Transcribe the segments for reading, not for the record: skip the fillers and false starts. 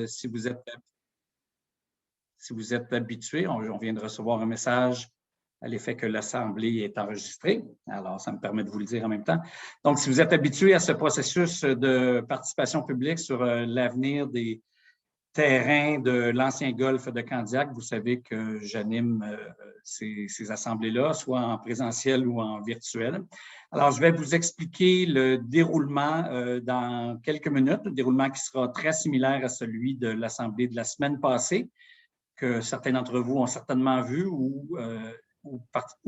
Si vous êtes habitué, on vient de recevoir un message à l'effet que l'Assemblée est enregistrée. Alors, ça me permet de vous le dire en même temps. Donc, si vous êtes habitué à ce processus de participation publique sur l'avenir des terrains de l'ancien golfe de Candiac, vous savez que j'anime ces assemblées-là, soit en présentiel ou en virtuel. Alors, je vais vous expliquer le déroulement dans quelques minutes, un déroulement qui sera très similaire à celui de l'Assemblée de la semaine passée, que certains d'entre vous ont certainement vu, ou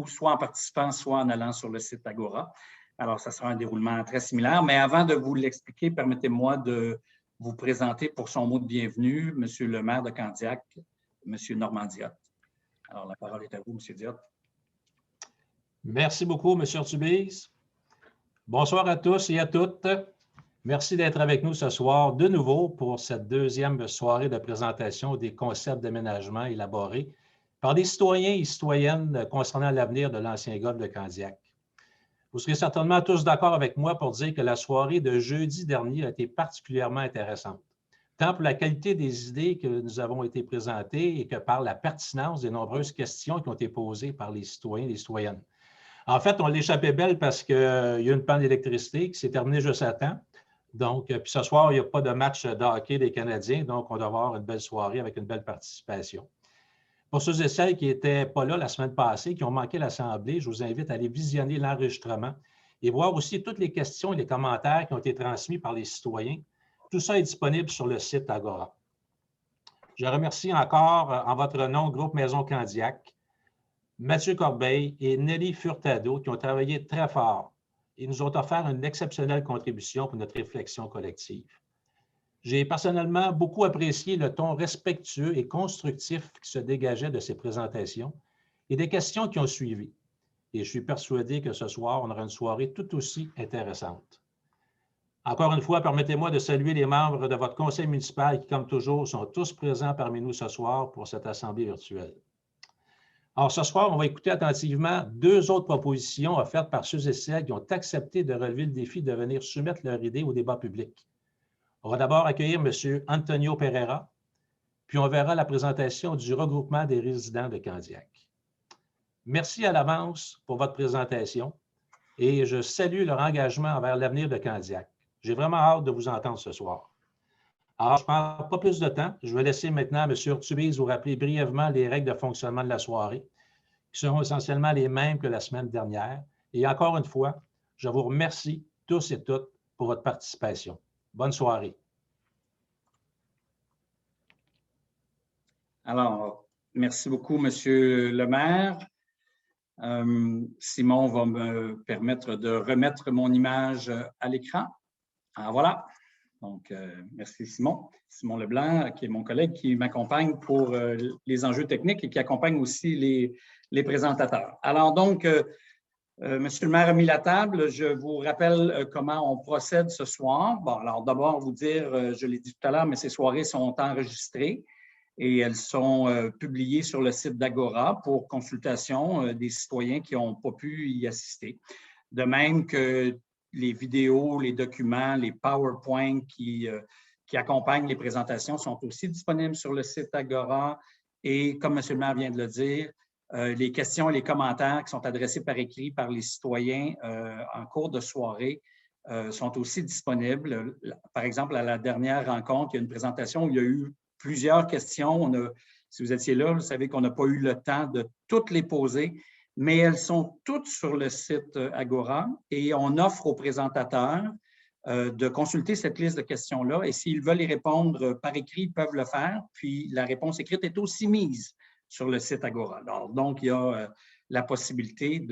soit en participant, soit en allant sur le site Agora. Alors, ça sera un déroulement très similaire. Mais avant de vous l'expliquer, permettez-moi de vous présenter pour son mot de bienvenue, Monsieur le maire de Candiac, Monsieur Normand Diotte. Alors, la parole est à vous, Monsieur Diotte. Merci beaucoup, Monsieur Ortubise. Bonsoir à tous et à toutes. Merci d'être avec nous ce soir de nouveau pour cette deuxième soirée de présentation des concepts d'aménagement élaborés par des citoyens et citoyennes concernant l'avenir de l'ancien golfe de Candiac. Vous serez certainement tous d'accord avec moi pour dire que la soirée de jeudi dernier a été particulièrement intéressante, tant pour la qualité des idées que nous avons été présentées et que par la pertinence des nombreuses questions qui ont été posées par les citoyens et les citoyennes. En fait, on l'échappait belle parce qu'il y a une panne d'électricité qui s'est terminée juste à temps. Donc, puis ce soir, il n'y a pas de match de hockey des Canadiens, donc on doit avoir une belle soirée avec une belle participation. Pour ceux et celles qui n'étaient pas là la semaine passée, qui ont manqué l'Assemblée, je vous invite à aller visionner l'enregistrement et voir aussi toutes les questions et les commentaires qui ont été transmis par les citoyens. Tout ça est disponible sur le site Agora. Je remercie encore, en votre nom, Groupe Maison Candiac, Mathieu Corbeil et Nelly Furtado qui ont travaillé très fort et nous ont offert une exceptionnelle contribution pour notre réflexion collective. J'ai personnellement beaucoup apprécié le ton respectueux et constructif qui se dégageait de ces présentations et des questions qui ont suivi. Et je suis persuadé que ce soir, on aura une soirée tout aussi intéressante. Encore une fois, permettez-moi de saluer les membres de votre conseil municipal qui, comme toujours, sont tous présents parmi nous ce soir pour cette assemblée virtuelle. Alors, ce soir, on va écouter attentivement deux autres propositions offertes par ceux et celles qui ont accepté de relever le défi de venir soumettre leur idée au débat public. On va d'abord accueillir M. Antonio Pereira, puis on verra la présentation du regroupement des résidents de Candiac. Merci à l'avance pour votre présentation et je salue leur engagement envers l'avenir de Candiac. J'ai vraiment hâte de vous entendre ce soir. Alors, je ne prends pas plus de temps. Je vais laisser maintenant M. Ortubise vous rappeler brièvement les règles de fonctionnement de la soirée, qui seront essentiellement les mêmes que la semaine dernière. Et encore une fois, je vous remercie tous et toutes pour votre participation. Bonne soirée. Alors, merci beaucoup, Monsieur le maire. Simon va me permettre de remettre mon image à l'écran. Alors, voilà. Donc, merci Simon. Simon Leblanc, qui est mon collègue, qui m'accompagne pour les enjeux techniques et qui accompagne aussi les présentateurs. Alors, donc, Monsieur le maire a mis la table. Je vous rappelle comment on procède ce soir. Bon, alors d'abord, vous dire, je l'ai dit tout à l'heure, mais ces soirées sont enregistrées et elles sont publiées sur le site d'Agora pour consultation des citoyens qui n'ont pas pu y assister. De même que les vidéos, les documents, les PowerPoint qui accompagnent les présentations sont aussi disponibles sur le site Agora. Et comme M. le maire vient de le dire, les questions et les commentaires qui sont adressés par écrit par les citoyens en cours de soirée sont aussi disponibles. Par exemple, à la dernière rencontre, il y a une présentation où il y a eu plusieurs questions. Si vous étiez là, vous savez qu'on n'a pas eu le temps de toutes les poser, mais elles sont toutes sur le site Agora et on offre aux présentateurs de consulter cette liste de questions-là. Et s'ils veulent y répondre par écrit, ils peuvent le faire. Puis la réponse écrite est aussi mise sur le site Agora. Alors, donc, il y a la possibilité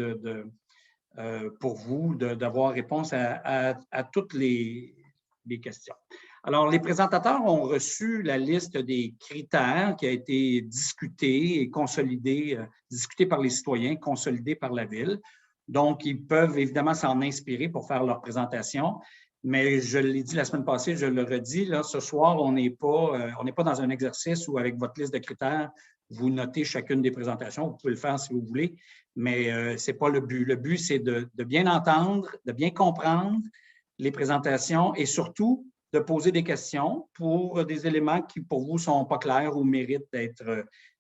pour vous d'avoir réponse à toutes les questions. Alors, les présentateurs ont reçu la liste des critères qui a été discutée et consolidée, discutée par les citoyens, consolidée par la Ville. Donc, ils peuvent évidemment s'en inspirer pour faire leur présentation. Mais je l'ai dit la semaine passée, je le redis, là, ce soir, on n'est pas dans un exercice où, avec votre liste de critères, vous notez chacune des présentations. Vous pouvez le faire si vous voulez, mais ce n'est pas le but. Le but, c'est de bien entendre, de bien comprendre les présentations et surtout de poser des questions pour des éléments qui, pour vous, ne sont pas clairs ou méritent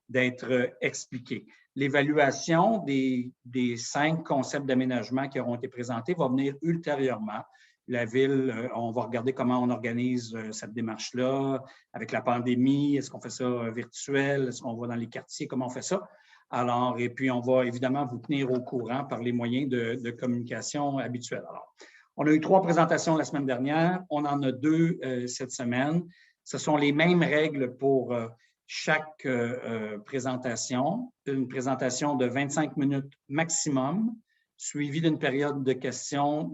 d'être expliqués. L'évaluation des 5 concepts d'aménagement qui auront été présentés va venir ultérieurement. La Ville, on va regarder comment on organise cette démarche-là avec la pandémie. Est-ce qu'on fait ça virtuel? Est-ce qu'on va dans les quartiers? Comment on fait ça? Alors, et puis, on va évidemment vous tenir au courant par les moyens de communication habituels. Alors, on a eu 3 présentations la semaine dernière. On en a 2 cette semaine. Ce sont les mêmes règles pour chaque présentation. Une présentation de 25 minutes maximum, suivie d'une période de questions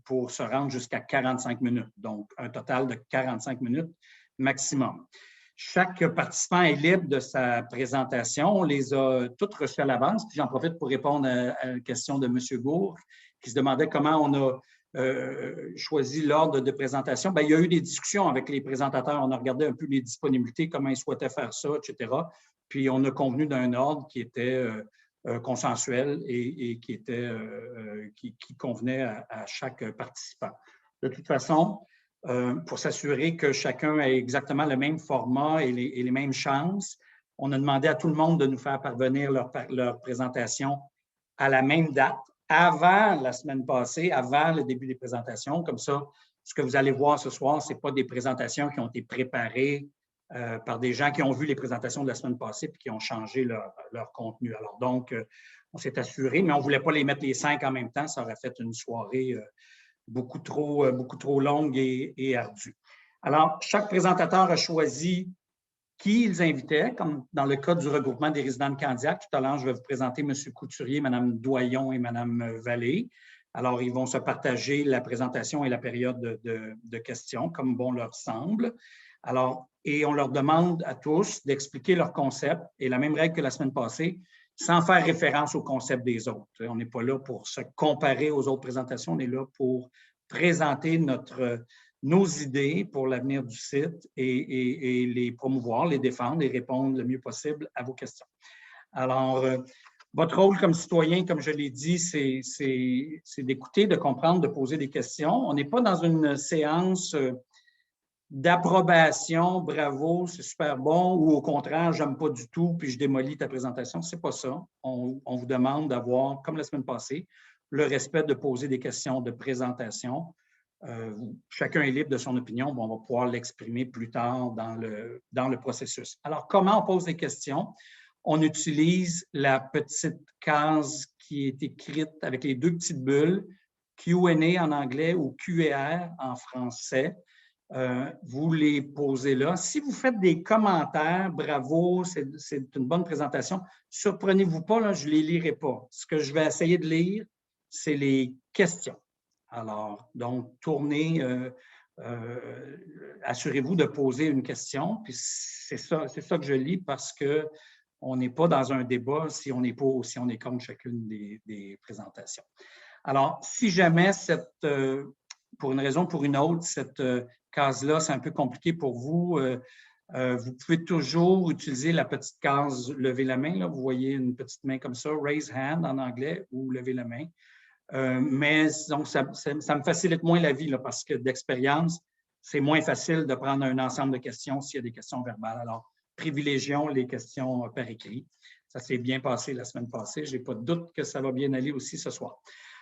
pour se rendre jusqu'à 45 minutes. Donc, un total de 45 minutes maximum. Chaque participant est libre de sa présentation. On les a toutes reçues à l'avance. J'en profite pour répondre à la question de M. Gourde, qui se demandait comment on a choisi l'ordre de présentation. Bien, il y a eu des discussions avec les présentateurs. On a regardé un peu les disponibilités, comment ils souhaitaient faire ça, etc. Puis, on a convenu d'un ordre qui était consensuel et qui convenait à chaque participant. De toute façon, pour s'assurer que chacun ait exactement le même format et les mêmes chances, on a demandé à tout le monde de nous faire parvenir leur présentation à la même date, avant la semaine passée, avant le début des présentations. Comme ça, ce que vous allez voir ce soir, ce n'est pas des présentations qui ont été préparées par des gens qui ont vu les présentations de la semaine passée et qui ont changé leur contenu. Alors donc, on s'est assuré, mais on ne voulait pas les mettre les 5 en même temps. Ça aurait fait une soirée beaucoup trop longue et ardue. Alors, chaque présentateur a choisi qui ils invitaient, comme dans le cas du regroupement des résidents de Candiac. Tout à l'heure, je vais vous présenter M. Couturier, Mme Doyon et Mme Vallée. Alors, ils vont se partager la présentation et la période de questions, comme bon leur semble. Alors, et on leur demande à tous d'expliquer leur concept, et la même règle que la semaine passée, sans faire référence au concept des autres. On n'est pas là pour se comparer aux autres présentations, on est là pour présenter nos idées pour l'avenir du site et les promouvoir, les défendre et répondre le mieux possible à vos questions. Alors, votre rôle comme citoyen, comme je l'ai dit, c'est d'écouter, de comprendre, de poser des questions. On n'est pas dans une séance d'approbation, bravo, c'est super bon, ou au contraire, j'aime pas du tout, puis je démolis ta présentation. C'est pas ça. On vous demande d'avoir, comme la semaine passée, le respect de poser des questions de présentation. Chacun est libre de son opinion, on va pouvoir l'exprimer plus tard dans le processus. Alors, comment on pose des questions? On utilise la petite case qui est écrite avec les 2 petites bulles, Q&A en anglais ou QR en français. Vous les posez là. Si vous faites des commentaires, bravo, c'est une bonne présentation. Surprenez-vous pas, là, je ne les lirai pas. Ce que je vais essayer de lire, c'est les questions. Alors, donc, tournez, assurez-vous de poser une question. Puis c'est ça que je lis parce qu'on n'est pas dans un débat si on est contre chacune des présentations. Alors, si jamais pour une raison ou pour une autre, cette case-là, c'est un peu compliqué pour vous, vous pouvez toujours utiliser la petite case « Lever la main ». Là, vous voyez une petite main comme ça, « Raise hand » en anglais ou « Lever la main ». Mais donc, ça me facilite moins la vie là, parce que d'expérience, c'est moins facile de prendre un ensemble de questions s'il y a des questions verbales. Alors, privilégions les questions par écrit. Ça s'est bien passé la semaine passée. Je n'ai pas de doute que ça va bien aller aussi ce soir.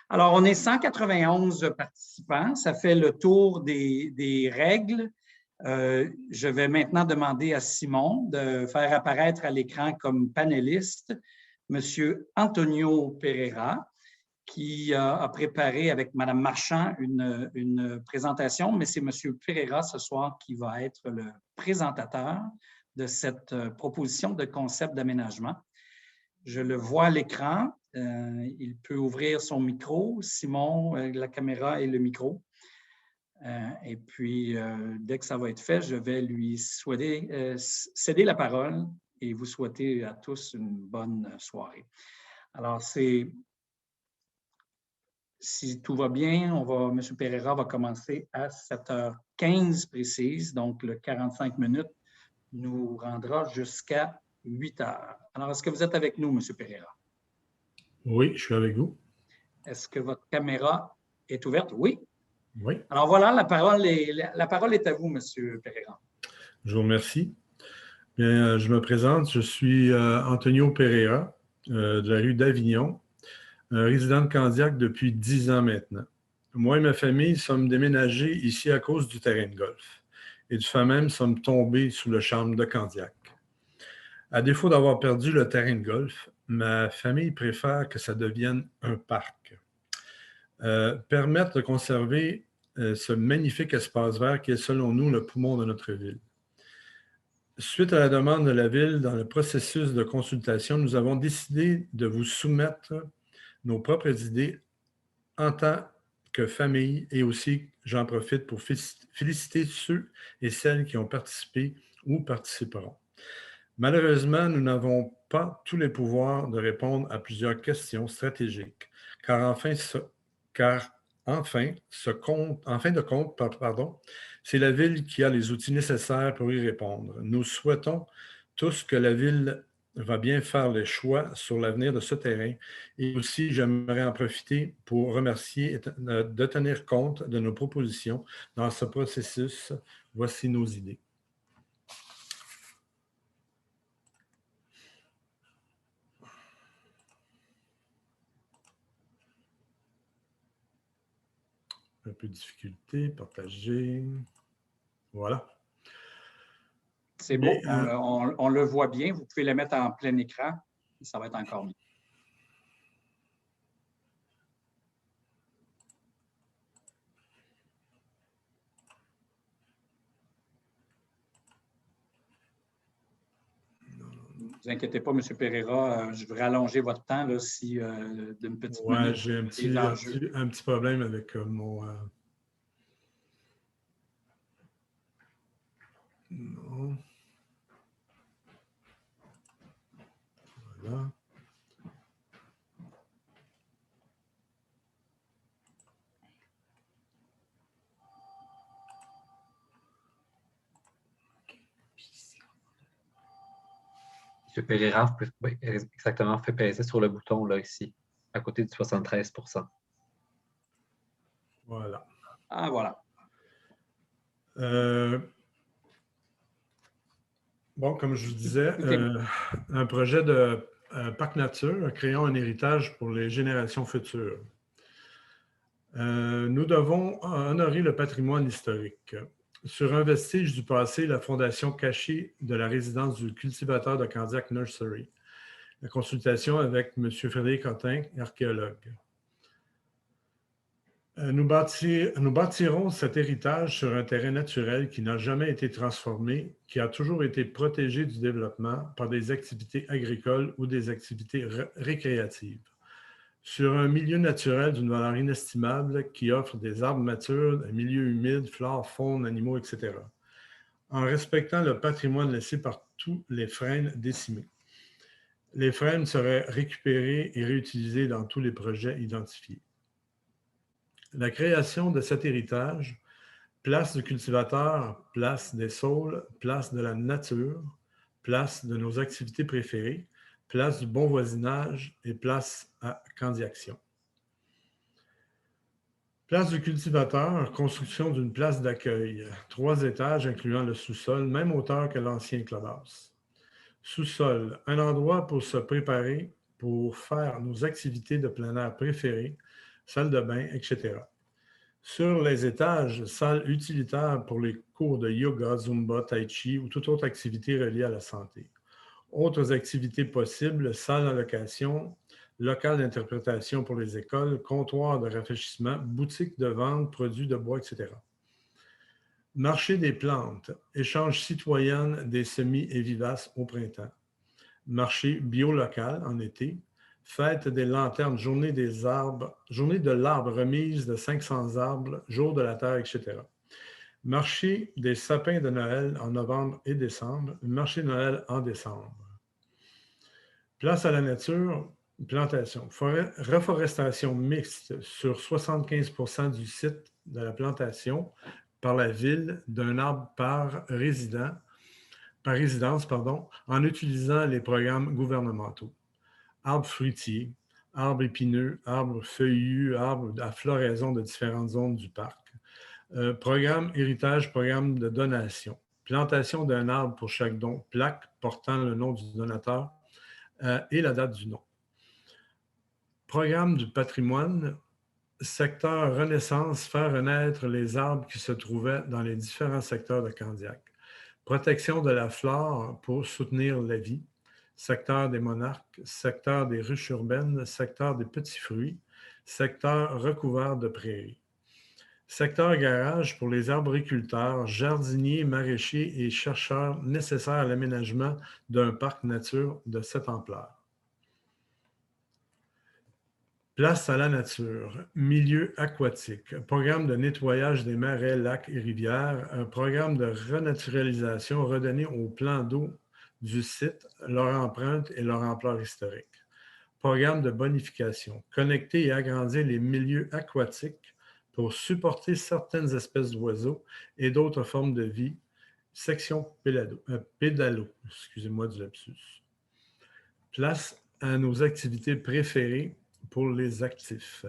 Alors, on est 191 participants. Ça fait le tour des règles. Je vais maintenant demander à Simon de faire apparaître à l'écran comme panéliste M. Antonio Pereira, qui a préparé avec Mme Marchand une présentation, mais c'est M. Pereira ce soir qui va être le présentateur de cette proposition de concept d'aménagement. Je le vois à l'écran. Il peut ouvrir son micro. Simon, la caméra et le micro. Et puis, dès que ça va être fait, je vais lui céder la parole et vous souhaiter à tous une bonne soirée. Alors, si tout va bien, M. Pereira va commencer à 7h15 précise, donc le 45 minutes nous rendra jusqu'à 8h. Alors, est-ce que vous êtes avec nous, M. Pereira? Oui, je suis avec vous. Est-ce que votre caméra est ouverte? Oui. Oui. Alors voilà, la parole est à vous, M. Pereira. Je vous remercie. Bien, je me présente, je suis Antonio Pereira, de la rue d'Avignon, résident de Candiac depuis 10 ans maintenant. Moi et ma famille sommes déménagés ici à cause du terrain de golf. Et du fait même, sommes tombés sous le charme de Candiac. À défaut d'avoir perdu le terrain de golf, ma famille préfère que ça devienne un parc. Permettre de conserver ce magnifique espace vert qui est, selon nous, le poumon de notre ville. Suite à la demande de la Ville, dans le processus de consultation, nous avons décidé de vous soumettre nos propres idées en tant que famille et aussi, j'en profite pour féliciter ceux et celles qui ont participé ou participeront. Malheureusement, nous n'avons pas tous les pouvoirs de répondre à plusieurs questions stratégiques, car en fin de compte, c'est la Ville qui a les outils nécessaires pour y répondre. Nous souhaitons tous que la Ville va bien faire les choix sur l'avenir de ce terrain. Et aussi, j'aimerais en profiter pour remercier de tenir compte de nos propositions dans ce processus. Voici nos idées. Un peu de difficulté, partager. Voilà. C'est beau, on le voit bien. Vous pouvez le mettre en plein écran et ça va être encore mieux. Ne vous inquiétez pas, M. Pereira, je vais rallonger votre temps là, si d'une petite minute. Oui, j'ai un petit problème avec mon... Non. Voilà. M. Pereira, oui, exactement, fait peser sur le bouton là, ici, à côté du 73 %. Voilà. Ah, voilà. Bon, comme je vous disais, un projet de parc nature, créons un héritage pour les générations futures. Nous devons honorer le patrimoine historique. Sur un vestige du passé, la fondation cachée de la résidence du cultivateur de Candiac Nursery. La consultation avec M. Frédéric Ottin, archéologue. Nous bâtirons cet héritage sur un terrain naturel qui n'a jamais été transformé, qui a toujours été protégé du développement par des activités agricoles ou des activités récréatives. Sur un milieu naturel d'une valeur inestimable qui offre des arbres matures, un milieu humide, flore, faune, animaux, etc. En respectant le patrimoine laissé par tous les frênes décimés. Les frênes seraient récupérés et réutilisés dans tous les projets identifiés. La création de cet héritage, place du cultivateur, place des saules, place de la nature, place de nos activités préférées, place du bon voisinage et place à Candiaction. Place du cultivateur, construction d'une place d'accueil, 3 étages incluant le sous-sol, même hauteur que l'ancien clubhouse. Sous-sol, un endroit pour se préparer, pour faire nos activités de plein air préférées, salle de bain, etc. Sur les étages, salle utilitaire pour les cours de yoga, zumba, tai chi ou toute autre activité reliée à la santé. Autres activités possibles, salle en location, local d'interprétation pour les écoles, comptoir de rafraîchissement, boutique de vente, produits de bois, etc. Marché des plantes, échange citoyen des semis et vivaces au printemps. Marché bio-local en été. Fête des lanternes, journée des arbres, journée de l'arbre, remise de 500 arbres, jour de la terre, etc. Marché des sapins de Noël en novembre et décembre. Marché de Noël en décembre. Place à la nature, plantation. Reforestation mixte sur 75 % du site de la plantation par la ville d'un arbre par résidence, en utilisant les programmes gouvernementaux. Arbres fruitiers, arbres épineux, arbres feuillus, arbres à floraison de différentes zones du parc, Programme héritage, programme de donation. Plantation d'un arbre pour chaque don, plaque portant le nom du donateur et la date du nom. Programme du patrimoine, secteur Renaissance, faire renaître les arbres qui se trouvaient dans les différents secteurs de Candiac. Protection de la flore pour soutenir la vie. Secteur des monarques, secteur des ruches urbaines, secteur des petits fruits, secteur recouvert de prairies. Secteur garage pour les arboriculteurs, jardiniers, maraîchers et chercheurs nécessaires à l'aménagement d'un parc nature de cette ampleur. Place à la nature, milieu aquatique, programme de nettoyage des marais, lacs et rivières, un programme de renaturalisation redonné aux plans d'eau du site, leur empreinte et leur ampleur historique. Programme de bonification, connecter et agrandir les milieux aquatiques pour supporter certaines espèces d'oiseaux et d'autres formes de vie. Section pédalo, excusez-moi du lapsus. Place à nos activités préférées pour les actifs.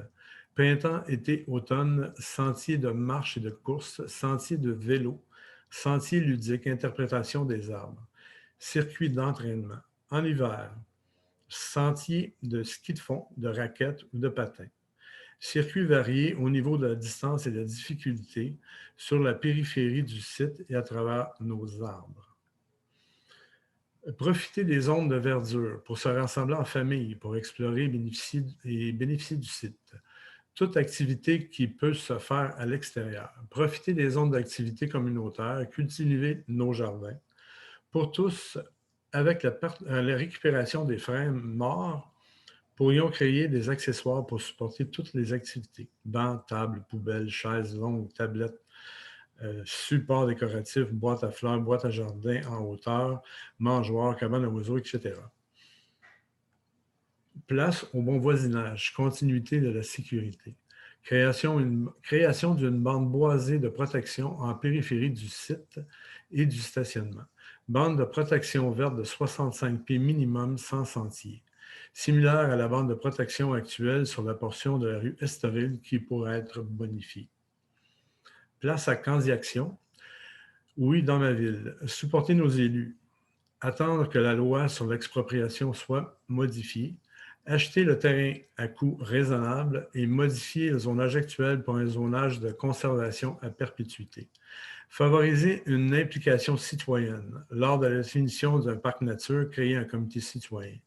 Printemps, été, automne, sentiers de marche et de course, sentiers de vélo, sentiers ludiques, interprétation des arbres, circuits d'entraînement. En hiver, sentiers de ski de fond, de raquettes ou de patins. Circuits variés au niveau de la distance et de la difficulté sur la périphérie du site et à travers nos arbres. Profiter des zones de verdure pour se rassembler en famille, pour explorer et bénéficier du site. Toute activité qui peut se faire à l'extérieur. Profiter des zones d'activité communautaire, cultiver nos jardins. Pour tous, avec la récupération des freins morts, pourrions créer des accessoires pour supporter toutes les activités. Bancs, tables, poubelles, chaises longues, tablettes, supports décoratifs, boîtes à fleurs, boîtes à jardin en hauteur, mangeoires, cabanes à oiseaux, etc. Place au bon voisinage, continuité de la sécurité. Création d'une bande boisée de protection en périphérie du site et du stationnement. Bande de protection verte de 65 pieds minimum sans sentier. Similaire à la bande de protection actuelle sur la portion de la rue Estoril qui pourrait être bonifiée. Place à Candiaction. Oui, dans ma ville. Supporter nos élus. Attendre que la loi sur l'expropriation soit modifiée. Acheter le terrain à coût raisonnable et modifier le zonage actuel pour un zonage de conservation à perpétuité. Favoriser une implication citoyenne. Lors de la définition d'un parc nature, créer un comité citoyen.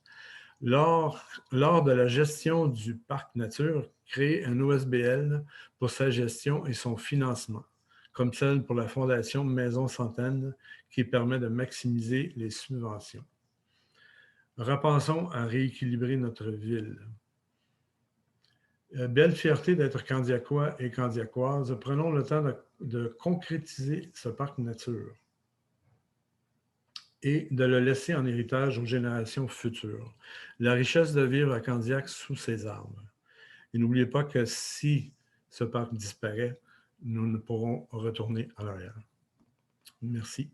Lors de la gestion du parc nature, créer un OSBL pour sa gestion et son financement, comme celle pour la Fondation Maison Centaine qui permet de maximiser les subventions. Repensons à rééquilibrer notre ville. Belle fierté d'être Candiacois et Candiacoise. Prenons le temps de concrétiser ce parc nature et de le laisser en héritage aux générations futures. La richesse de vivre à Candiac sous ses arbres. Et n'oubliez pas que si ce parc disparaît, nous ne pourrons retourner en arrière. Merci.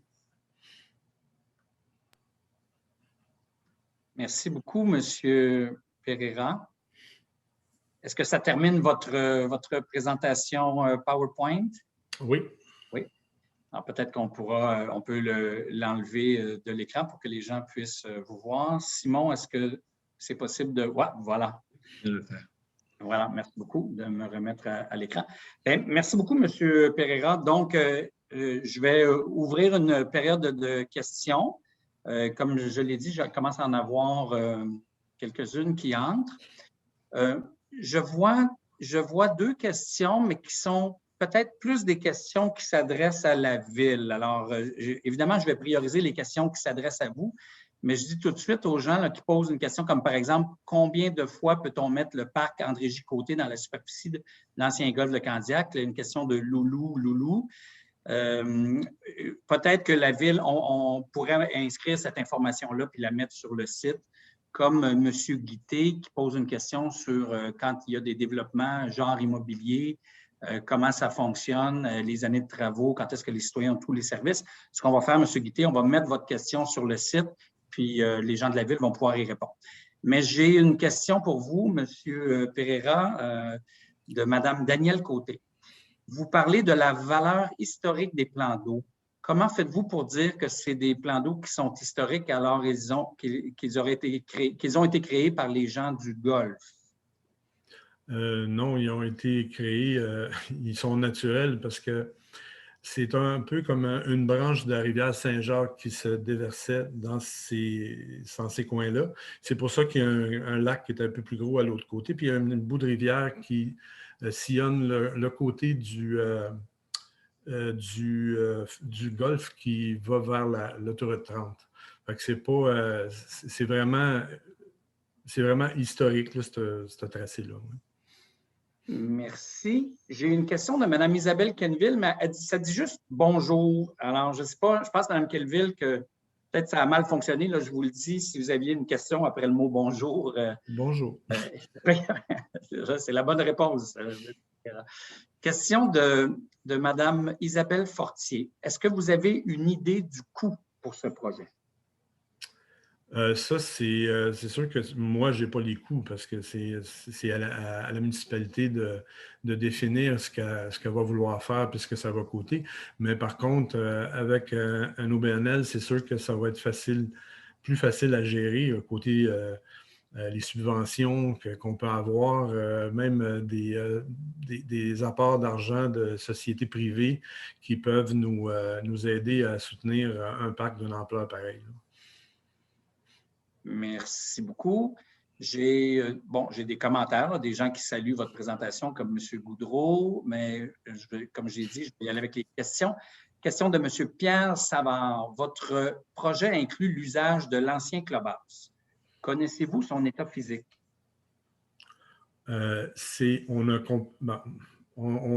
Merci beaucoup, M. Pereira. Est-ce que ça termine votre présentation PowerPoint? Oui. Oui. Alors peut-être qu'on peut l'enlever de l'écran pour que les gens puissent vous voir. Simon, est-ce que c'est possible de... Ouais, voilà. Je vais le faire. Voilà, merci beaucoup de me remettre à l'écran. Bien, merci beaucoup, M. Pereira. Donc, je vais ouvrir une période de questions. Comme je l'ai dit, je commence à en avoir quelques-unes qui entrent. Je vois deux questions, mais qui sont peut-être plus des questions qui s'adressent à la ville. Alors, évidemment, je vais prioriser les questions qui s'adressent à vous, mais je dis tout de suite aux gens là, qui posent une question comme, par exemple, combien de fois peut-on mettre le parc André J. Côté dans la superficie de l'ancien golfe de Candiac? Une question de Loulou. Peut-être que la ville, on pourrait inscrire cette information-là puis la mettre sur le site, comme M. Guité qui pose une question sur quand il y a des développements genre immobilier, comment ça fonctionne, les années de travaux, quand est-ce que les citoyens ont tous les services. Ce qu'on va faire, M. Guité, on va mettre votre question sur le site, puis les gens de la ville vont pouvoir y répondre. Mais j'ai une question pour vous, M. Pereira, de Mme Danielle Côté. vous parlez de la valeur historique des plans d'eau. Comment faites-vous pour dire que c'est des plans d'eau qui sont historiques alors qu'ils ont été créés par les gens du Golfe? Non, ils ont été créés, ils sont naturels parce que c'est un peu comme une branche de la rivière Saint-Jacques qui se déversait dans ces coins-là. C'est pour ça qu'il y a un lac qui est un peu plus gros à l'autre côté, puis il y a un bout de rivière qui sillonne le côté du golfe qui va vers l'autoroute 30. Fait que c'est vraiment historique, là, ce tracé-là. Oui. Merci. J'ai une question de Mme Isabelle Kenville, mais ça dit juste bonjour. Alors, je ne sais pas, je pense, Mme Kenville, que peut-être ça a mal fonctionné. Là, je vous le dis, si vous aviez une question après le mot bonjour. Bonjour. C'est la bonne réponse. Question de Mme Isabelle Fortier. Est-ce que vous avez une idée du coût pour ce projet? Ça, c'est sûr que moi, je n'ai pas les coûts parce que c'est à la municipalité de définir ce qu'elle va vouloir faire et ce que ça va coûter. Mais par contre, avec un OBNL, c'est sûr que ça va être plus facile à gérer côté les subventions qu'on peut avoir, même des apports d'argent de sociétés privées qui peuvent nous aider à soutenir un parc d'une ampleur pareille. Merci beaucoup. J'ai des commentaires, là, des gens qui saluent votre présentation, comme M. Goudreau, mais comme j'ai dit, je vais y aller avec les questions. Question de M. Pierre Savard. Votre projet inclut l'usage de l'ancien clubhouse. Connaissez-vous son état physique? On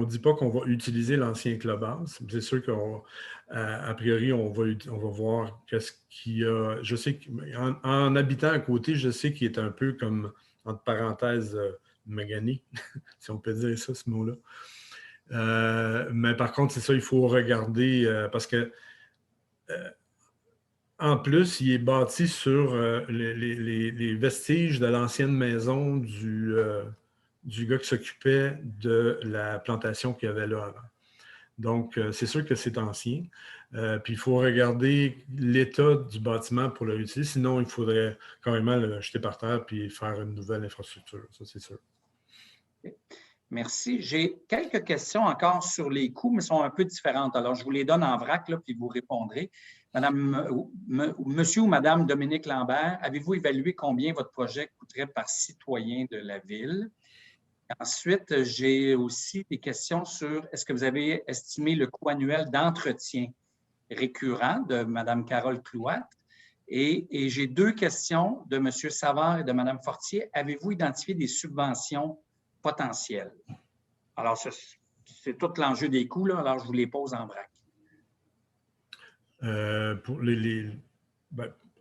ne dit pas qu'on va utiliser l'ancien clubhouse. C'est sûr qu'a priori, on va voir qu'est-ce qu'il y a. Je sais qu'en habitant à côté, je sais qu'il est un peu comme, entre parenthèses, magané, si on peut dire ça, ce mot-là. Mais par contre, c'est ça, il faut regarder parce que en plus, il est bâti sur les vestiges de l'ancienne maison du gars qui s'occupait de la plantation qu'il y avait là avant. Donc, c'est sûr que c'est ancien. Puis, il faut regarder l'état du bâtiment pour le réutiliser. Sinon, il faudrait carrément le jeter par terre puis faire une nouvelle infrastructure. Ça, c'est sûr. Merci. J'ai quelques questions encore sur les coûts, mais sont un peu différentes. Alors, je vous les donne en vrac, là, puis vous répondrez. Monsieur ou Madame Dominique Lambert, avez-vous évalué combien votre projet coûterait par citoyen de la ville? Ensuite, j'ai aussi des questions sur est-ce que vous avez estimé le coût annuel d'entretien récurrent de Mme Carole Clouat? Et j'ai deux questions de M. Savard et de Mme Fortier. Avez-vous identifié des subventions potentielles? Alors, c'est tout l'enjeu des coûts, là, alors je vous les pose en vrac.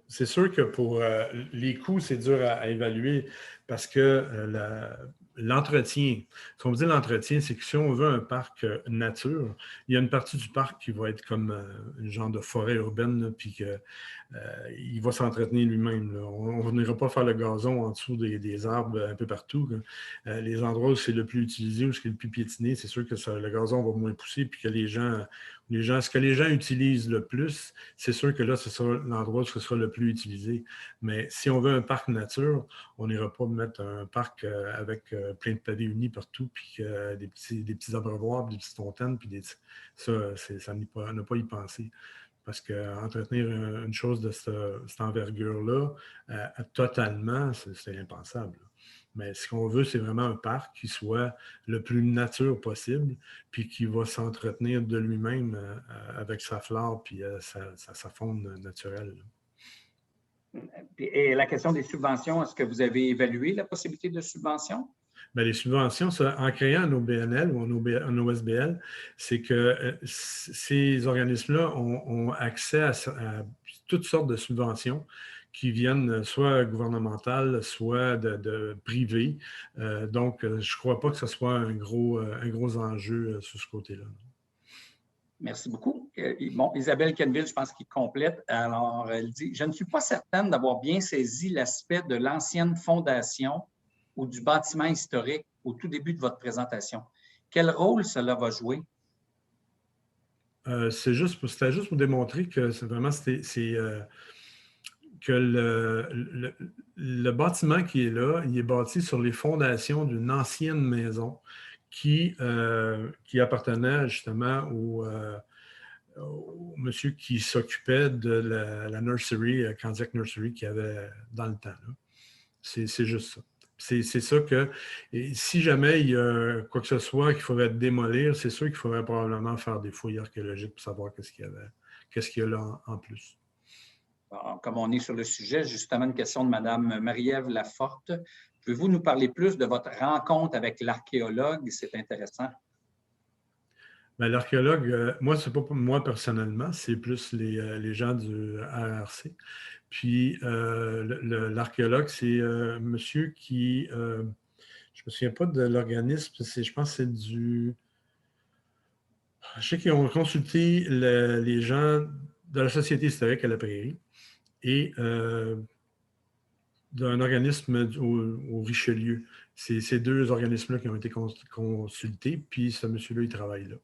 C'est sûr que pour les coûts, c'est dur à évaluer parce que l'entretien, si on dit l'entretien, c'est que si on veut un parc nature, il y a une partie du parc qui va être comme une genre de forêt urbaine, là, puis qu'il va s'entretenir lui-même. On n'ira pas faire le gazon en dessous des arbres un peu partout. Les endroits où c'est le plus utilisé, où c'est le plus piétiné, c'est sûr que le gazon va moins pousser, puis que ce que les gens utilisent le plus, c'est sûr que là, ce sera l'endroit où ce sera le plus utilisé. Mais si on veut un parc nature, on n'ira pas mettre un parc avec plein de pavés unis partout, puis des petits abreuvoirs, des petites fontaines, puis ça n'a pas y penser. Parce qu'entretenir une chose de cette envergure-là, totalement, c'est impensable. Mais ce qu'on veut, c'est vraiment un parc qui soit le plus nature possible, puis qui va s'entretenir de lui-même avec sa flore puis sa faune naturelle. Et la question des subventions, est-ce que vous avez évalué la possibilité de subvention? Bien, les subventions, en créant un OBNL ou un OSBL, c'est que ces organismes-là ont accès à toutes sortes de subventions qui viennent soit gouvernementales, soit de privées. Donc, je ne crois pas que ce soit un gros enjeu sur ce côté-là. Merci beaucoup. Bon, Isabelle Kenville, je pense qu'il complète. Alors, elle dit « Je ne suis pas certaine d'avoir bien saisi l'aspect de l'ancienne fondation ou du bâtiment historique au tout début de votre présentation. Quel rôle cela va jouer? C'était juste pour démontrer que que le bâtiment qui est là, il est bâti sur les fondations d'une ancienne maison qui appartenait justement au monsieur qui s'occupait de la nursery, Candiac Nursery, qu'il y avait dans le temps. C'est juste ça. C'est ça que, et si jamais il y a quoi que ce soit qu'il faudrait démolir, c'est sûr qu'il faudrait probablement faire des fouilles archéologiques pour savoir qu'est-ce qu'il y a là en plus. Alors, comme on est sur le sujet, justement, une question de Mme Marie-Ève Laforte. Pouvez-vous nous parler plus de votre rencontre avec l'archéologue? C'est intéressant. Ben, l'archéologue, moi, c'est pas pour moi personnellement, c'est plus les gens du ARC. Puis l'archéologue, c'est un monsieur qui, je ne me souviens pas de l'organisme, je pense que c'est du... Je sais qu'ils ont consulté les gens de la Société historique à la Prairie et d'un organisme au Richelieu. C'est ces deux organismes-là qui ont été consultés, puis ce monsieur-là, il travaille là.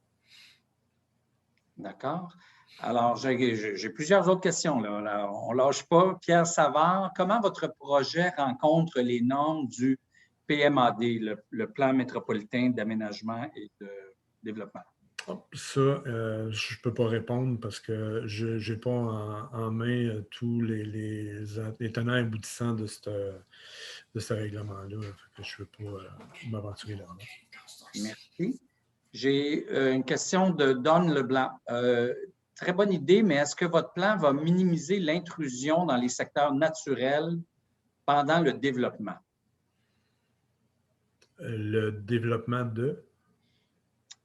D'accord. Alors, j'ai plusieurs autres questions. Là, on ne lâche pas. Pierre Savard, comment votre projet rencontre les normes du PMAD, le Plan métropolitain d'aménagement et de développement? Ça, je ne peux pas répondre parce que je n'ai pas en main tous les tenants et aboutissants de ce règlement-là. Je ne veux pas m'aventurer là-dedans. Merci. J'ai une question de Don Leblanc. Très bonne idée, mais est-ce que votre plan va minimiser l'intrusion dans les secteurs naturels pendant le développement? Le développement de?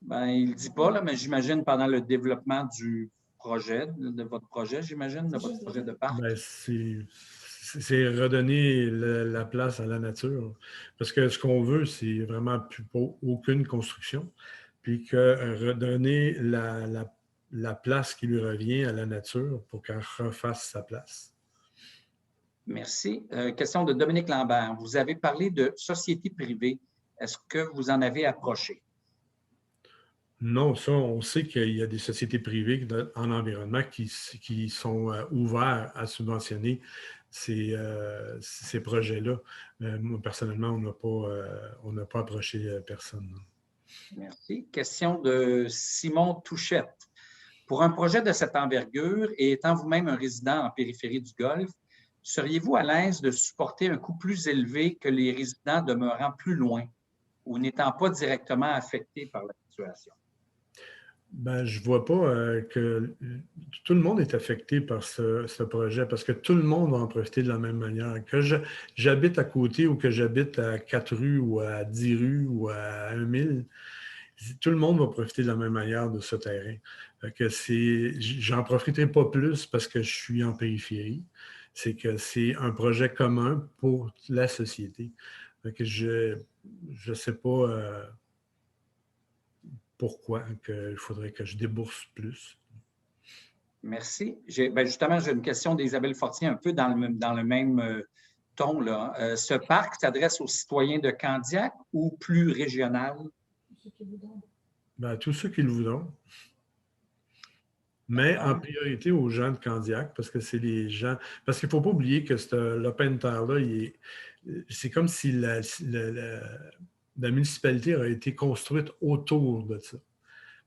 Ben, il ne dit pas, là, mais j'imagine pendant le développement du projet, de votre projet, j'imagine, de votre projet de parc. Ben, c'est redonner la place à la nature. Parce que ce qu'on veut, c'est vraiment plus pas aucune construction, puis que redonner la place qui lui revient à la nature pour qu'elle refasse sa place. Merci. Question de Dominique Lambert. Vous avez parlé de sociétés privées. Est-ce que vous en avez approché? Non, ça, on sait qu'il y a des sociétés privées en environnement qui sont ouverts à subventionner ces projets-là. Moi, personnellement, on n'a pas approché personne. Merci. Question de Simon Touchette. Pour un projet de cette envergure et étant vous-même un résident en périphérie du Golfe, seriez-vous à l'aise de supporter un coût plus élevé que les résidents demeurant plus loin ou n'étant pas directement affectés par la situation? Ben, je ne vois pas que tout le monde est affecté par ce projet parce que tout le monde va en profiter de la même manière. Que j'habite à côté ou que j'habite à 4 rues ou à 10 rues ou à 1000, tout le monde va profiter de la même manière de ce terrain. J'en profiterai pas plus parce que je suis en périphérie. C'est que c'est un projet commun pour la société. Que je ne sais pas pourquoi il faudrait que je débourse plus. Merci. Justement, j'ai une question d'Isabelle Fortier un peu dans le même ton. Là. Ce parc s'adresse aux citoyens de Candiac ou plus régional? Ben, tous ceux qui le voudront. Mais en priorité aux gens de Candiac, parce que c'est les gens. Parce qu'il ne faut pas oublier que l'open terre-là, c'est comme si la municipalité aurait été construite autour de ça.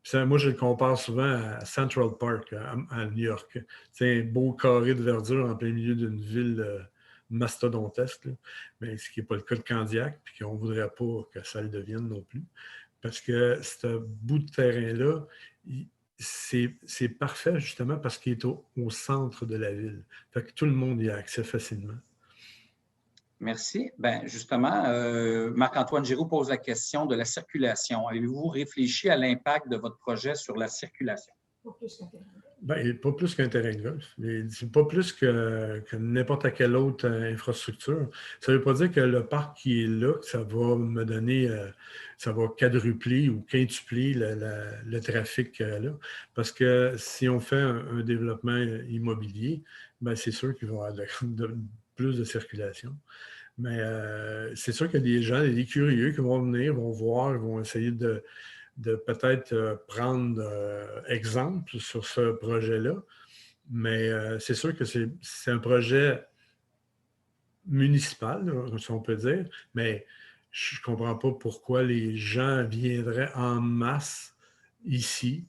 Puis moi, je le compare souvent à Central Park, à New York. C'est un beau carré de verdure en plein milieu d'une ville mastodontesque, là. Mais ce qui n'est pas le cas de Candiac, puis qu'on ne voudrait pas que ça le devienne non plus. Parce que ce bout de terrain-là, c'est parfait justement parce qu'il est au centre de la ville. Fait que tout le monde y a accès facilement. Merci. Bien, justement, Marc-Antoine Giroux pose la question de la circulation. Avez-vous réfléchi à l'impact de votre projet sur la circulation? Bien, pas plus qu'un terrain de golf. C'est pas plus que n'importe quelle autre infrastructure. Ça ne veut pas dire que le parc qui est là, que ça va me donner, ça va quadrupler ou quintupler le trafic là. Parce que si on fait un développement immobilier, bien, c'est sûr qu'il va y avoir plus de circulation. Mais c'est sûr qu'il y a des gens, des curieux qui vont venir, vont voir, vont essayer de de peut-être prendre exemple sur ce projet-là. Mais c'est sûr que c'est un projet municipal, là, si on peut dire, mais je ne comprends pas pourquoi les gens viendraient en masse ici,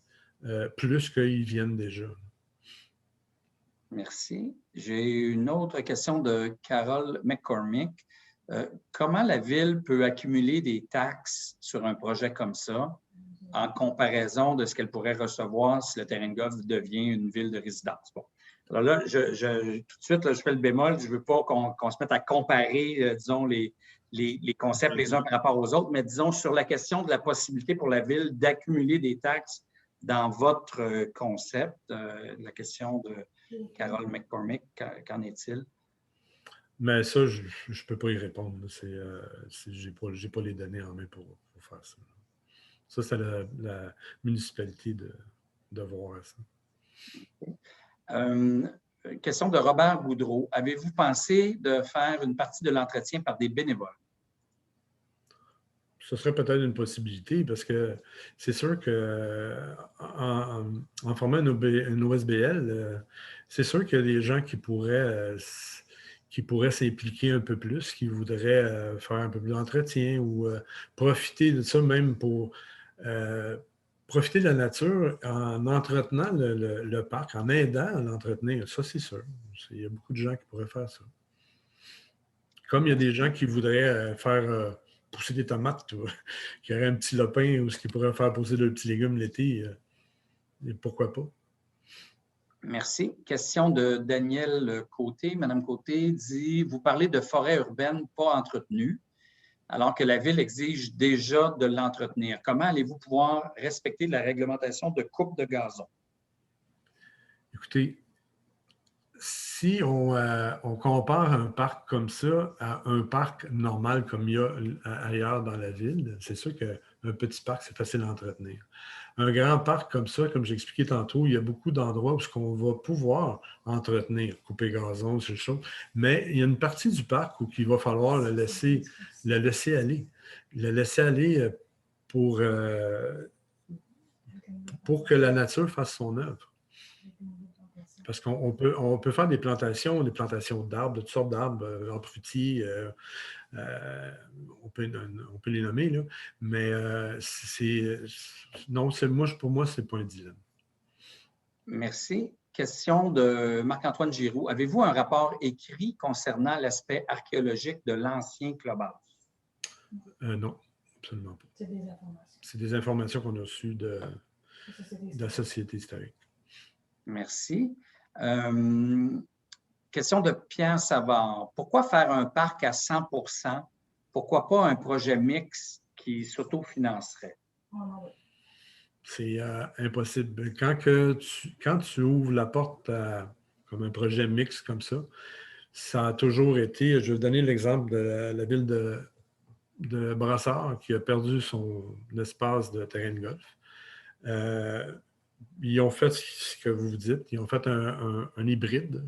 plus qu'ils viennent déjà. Merci. J'ai une autre question de Carole McCormick. Comment la Ville peut accumuler des taxes sur un projet comme ça en comparaison de ce qu'elle pourrait recevoir si le terrain de golf devient une ville de résidence? Bon. Alors là, tout de suite, là, je fais le bémol. Je ne veux pas qu'on se mette à comparer, disons, les concepts les uns par rapport aux autres, mais disons, sur la question de la possibilité pour la Ville d'accumuler des taxes dans votre concept, la question de Carole McCormick, qu'en est-il? Mais ça, je ne peux pas y répondre. Je n'ai pas les données en main pour faire ça. Ça, c'est la municipalité de voir ça. Question de Robert Boudreau. Avez-vous pensé de faire une partie de l'entretien par des bénévoles? Ce serait peut-être une possibilité parce que c'est sûr qu'en formant une OSBL, c'est sûr qu'il y a des gens qui pourraient s'impliquer un peu plus, qui voudraient faire un peu plus d'entretien ou profiter de ça même pour profiter de la nature en entretenant le parc, en aidant à l'entretenir. Ça, c'est sûr. Il y a beaucoup de gens qui pourraient faire ça. Comme il y a des gens qui voudraient faire pousser des tomates, qui auraient un petit lopin ou ce qui pourrait faire pousser de petits légumes l'été, pourquoi pas? Merci. Question de Daniel Côté. Madame Côté dit, vous parlez de forêts urbaines pas entretenues, alors que la Ville exige déjà de l'entretenir. Comment allez-vous pouvoir respecter la réglementation de coupe de gazon? Écoutez, si on compare un parc comme ça à un parc normal comme il y a ailleurs dans la ville, c'est sûr qu'un petit parc, c'est facile à entretenir. Un grand parc comme ça, comme j'expliquais tantôt, il y a beaucoup d'endroits où on va pouvoir entretenir, couper gazon, ces choses, mais il y a une partie du parc où il va falloir le laisser aller. Le laisser aller pour que la nature fasse son œuvre. Parce qu'on peut faire des plantations d'arbres, de toutes sortes d'arbres, arbres fruitiers, on peut les nommer, là, mais pour moi, ce n'est pas un dilemme. Merci. Question de Marc-Antoine Giroux. Avez-vous un rapport écrit concernant l'aspect archéologique de l'ancien clubhouse? Non, absolument pas. C'est des informations. C'est des informations qu'on a reçues de la Société historique. Merci. Question de Pierre Savard. Pourquoi faire un parc à 100%? Pourquoi pas un projet mixte qui s'autofinancerait? C'est impossible. Quand tu ouvres la porte comme un projet mixte comme ça a toujours été, je vais vous donner l'exemple de la ville de Brassard qui a perdu son espace de terrain de golf. Ils ont fait ce que vous dites, ils ont fait un hybride,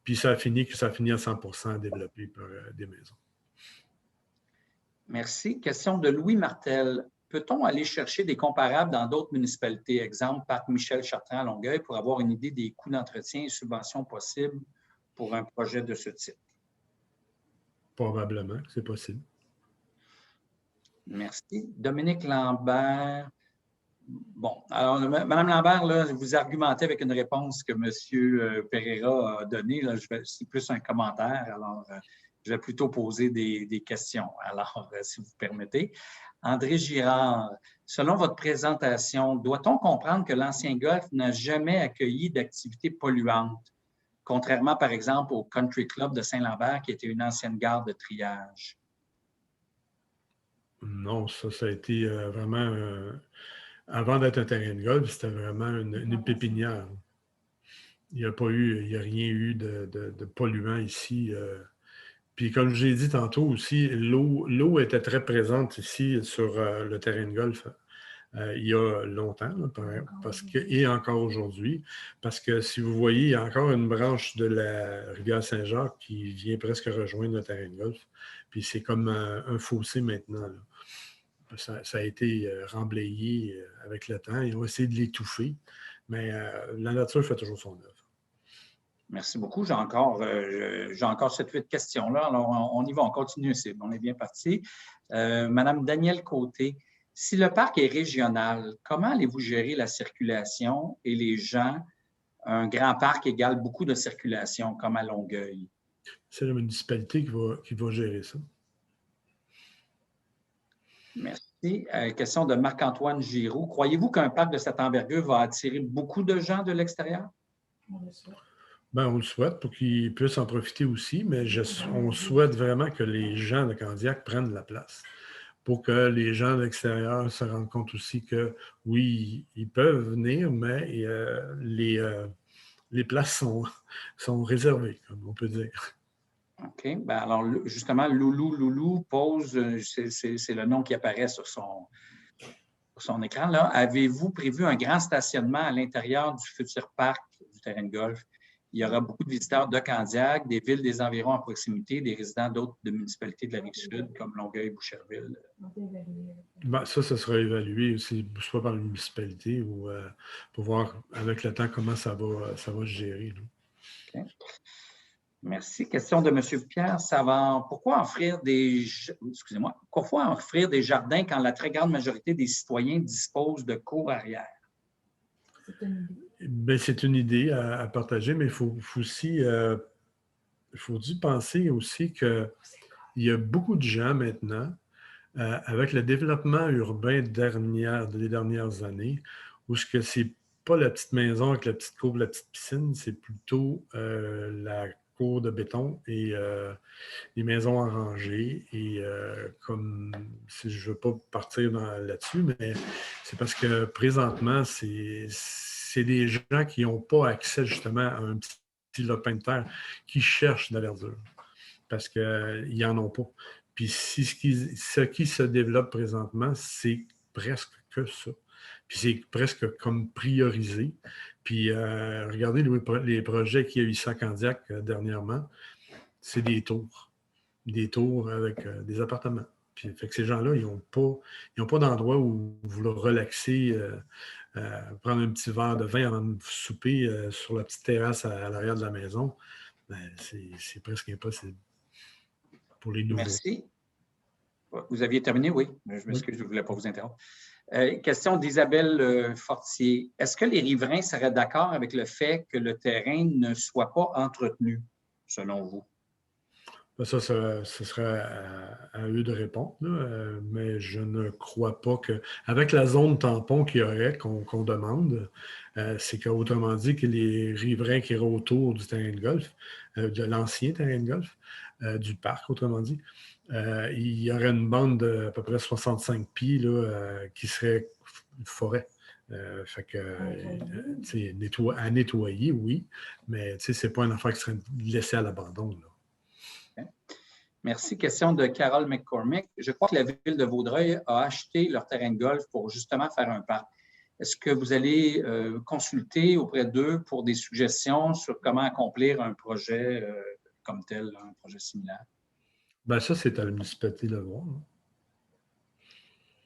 puis ça a fini à 100% développé par des maisons. Merci. Question de Louis Martel. Peut-on aller chercher des comparables dans d'autres municipalités, exemple Parc Michel Chartrand à Longueuil, pour avoir une idée des coûts d'entretien et subventions possibles pour un projet de ce type? Probablement, c'est possible. Merci. Dominique Lambert. Bon, alors, Mme Lambert, là, vous argumentez avec une réponse que M. Pereira a donnée. C'est plus un commentaire, alors je vais plutôt poser des questions. Alors, si vous permettez. André Girard, selon votre présentation, doit-on comprendre que l'ancien golf n'a jamais accueilli d'activités polluantes, contrairement, par exemple, au Country Club de Saint-Lambert, qui était une ancienne gare de triage? Non, ça a été vraiment... avant d'être un terrain de golf, c'était vraiment une pépinière. Il n'y a rien eu de polluant ici. Puis comme je l'ai dit tantôt aussi, l'eau était très présente ici sur le terrain de golf il y a longtemps, là, et encore aujourd'hui, parce que si vous voyez, il y a encore une branche de la rivière Saint-Jacques qui vient presque rejoindre le terrain de golf. Puis c'est comme un fossé maintenant, là. Ça a été remblayé avec le temps. Ils ont essayé de l'étouffer, mais la nature fait toujours son œuvre. Merci beaucoup. J'ai encore 7-8 questions là. Alors, on y va, on continue. On est bien parti. Madame Danielle Côté, si le parc est régional, comment allez-vous gérer la circulation et les gens? Un grand parc égale beaucoup de circulation, comme à Longueuil. C'est la municipalité qui va gérer ça. Merci. Question de Marc-Antoine Giroux. Croyez-vous qu'un parc de cette envergure va attirer beaucoup de gens de l'extérieur? On le souhaite pour qu'ils puissent en profiter aussi, mais on souhaite vraiment que les gens de Candiac prennent la place pour que les gens de l'extérieur se rendent compte aussi que oui, ils peuvent venir, mais les places sont réservées, comme on peut dire. OK. Alors, justement, Loulou pose, c'est le nom qui apparaît sur son écran. Là. Avez-vous prévu un grand stationnement à l'intérieur du futur parc du terrain de golf? Il y aura beaucoup de visiteurs de Candiac, des villes des environs à proximité, des résidents d'autres municipalités de la Rive-Sud, comme Longueuil, Boucherville. Ça sera évalué aussi, soit par la municipalité ou pour voir avec le temps comment ça va se gérer. Okay. Merci. Question de M. Pierre Savard. Pourquoi offrir des jardins quand la très grande majorité des citoyens disposent de cours arrière? C'est une idée à partager, mais il faut aussi penser aussi qu'il y a beaucoup de gens maintenant, avec le développement urbain des dernières années, où ce que c'est pas la petite maison avec la petite cour, la petite piscine, c'est plutôt la cour de béton et les maisons arrangées. Et comme si je ne veux pas partir là-dessus, mais c'est parce que présentement, c'est des gens qui n'ont pas accès justement à un petit lopin de terre qui cherchent de la verdure parce qu'ils n'en ont pas. Puis ce qui se développe présentement, c'est presque que ça. Puis c'est presque comme priorisé. Puis regardez les projets qu'il y a eu ici à Candiac dernièrement, c'est des tours. Des tours avec des appartements. Puis fait que ces gens-là, ils n'ont pas d'endroit où vouloir relaxer, prendre un petit verre de vin avant de souper sur la petite terrasse à l'arrière de la maison. C'est presque impossible pour les nouveaux. Merci. Vous aviez terminé, oui. Je m'excuse, je ne voulais pas vous interrompre. Question d'Isabelle Fortier. Est-ce que les riverains seraient d'accord avec le fait que le terrain ne soit pas entretenu, selon vous? Ça serait à eux de répondre, mais je ne crois pas que... Avec la zone tampon qu'il y aurait, qu'on demande, c'est qu'autrement dit, que les riverains qui iraient autour du terrain de golf, de l'ancien terrain de golf, du parc, autrement dit, il y aurait une bande d'à peu près 65 pieds qui serait une forêt. Fait que, à nettoyer, oui, mais ce n'est pas une affaire qui serait laissée à l'abandon. Merci. Question de Carole McCormick. Je crois que la ville de Vaudreuil a acheté leur terrain de golf pour justement faire un parc. Est-ce que vous allez consulter auprès d'eux pour des suggestions sur comment accomplir un projet comme tel, un projet similaire? Ça, c'est à la municipalité de le voir.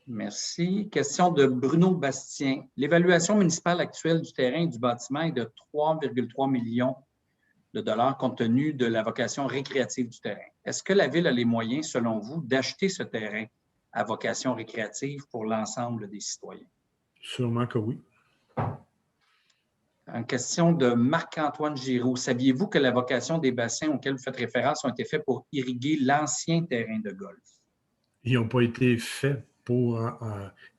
Merci. Question de Bruno Bastien. L'évaluation municipale actuelle du terrain et du bâtiment est de 3,3 millions de dollars compte tenu de la vocation récréative du terrain. Est-ce que la Ville a les moyens, selon vous, d'acheter ce terrain à vocation récréative pour l'ensemble des citoyens? Sûrement que oui. Une question de Marc-Antoine Giroux. Saviez-vous que la vocation des bassins auxquels vous faites référence ont été faits pour irriguer l'ancien terrain de golf? Ils n'ont pas été faits pour...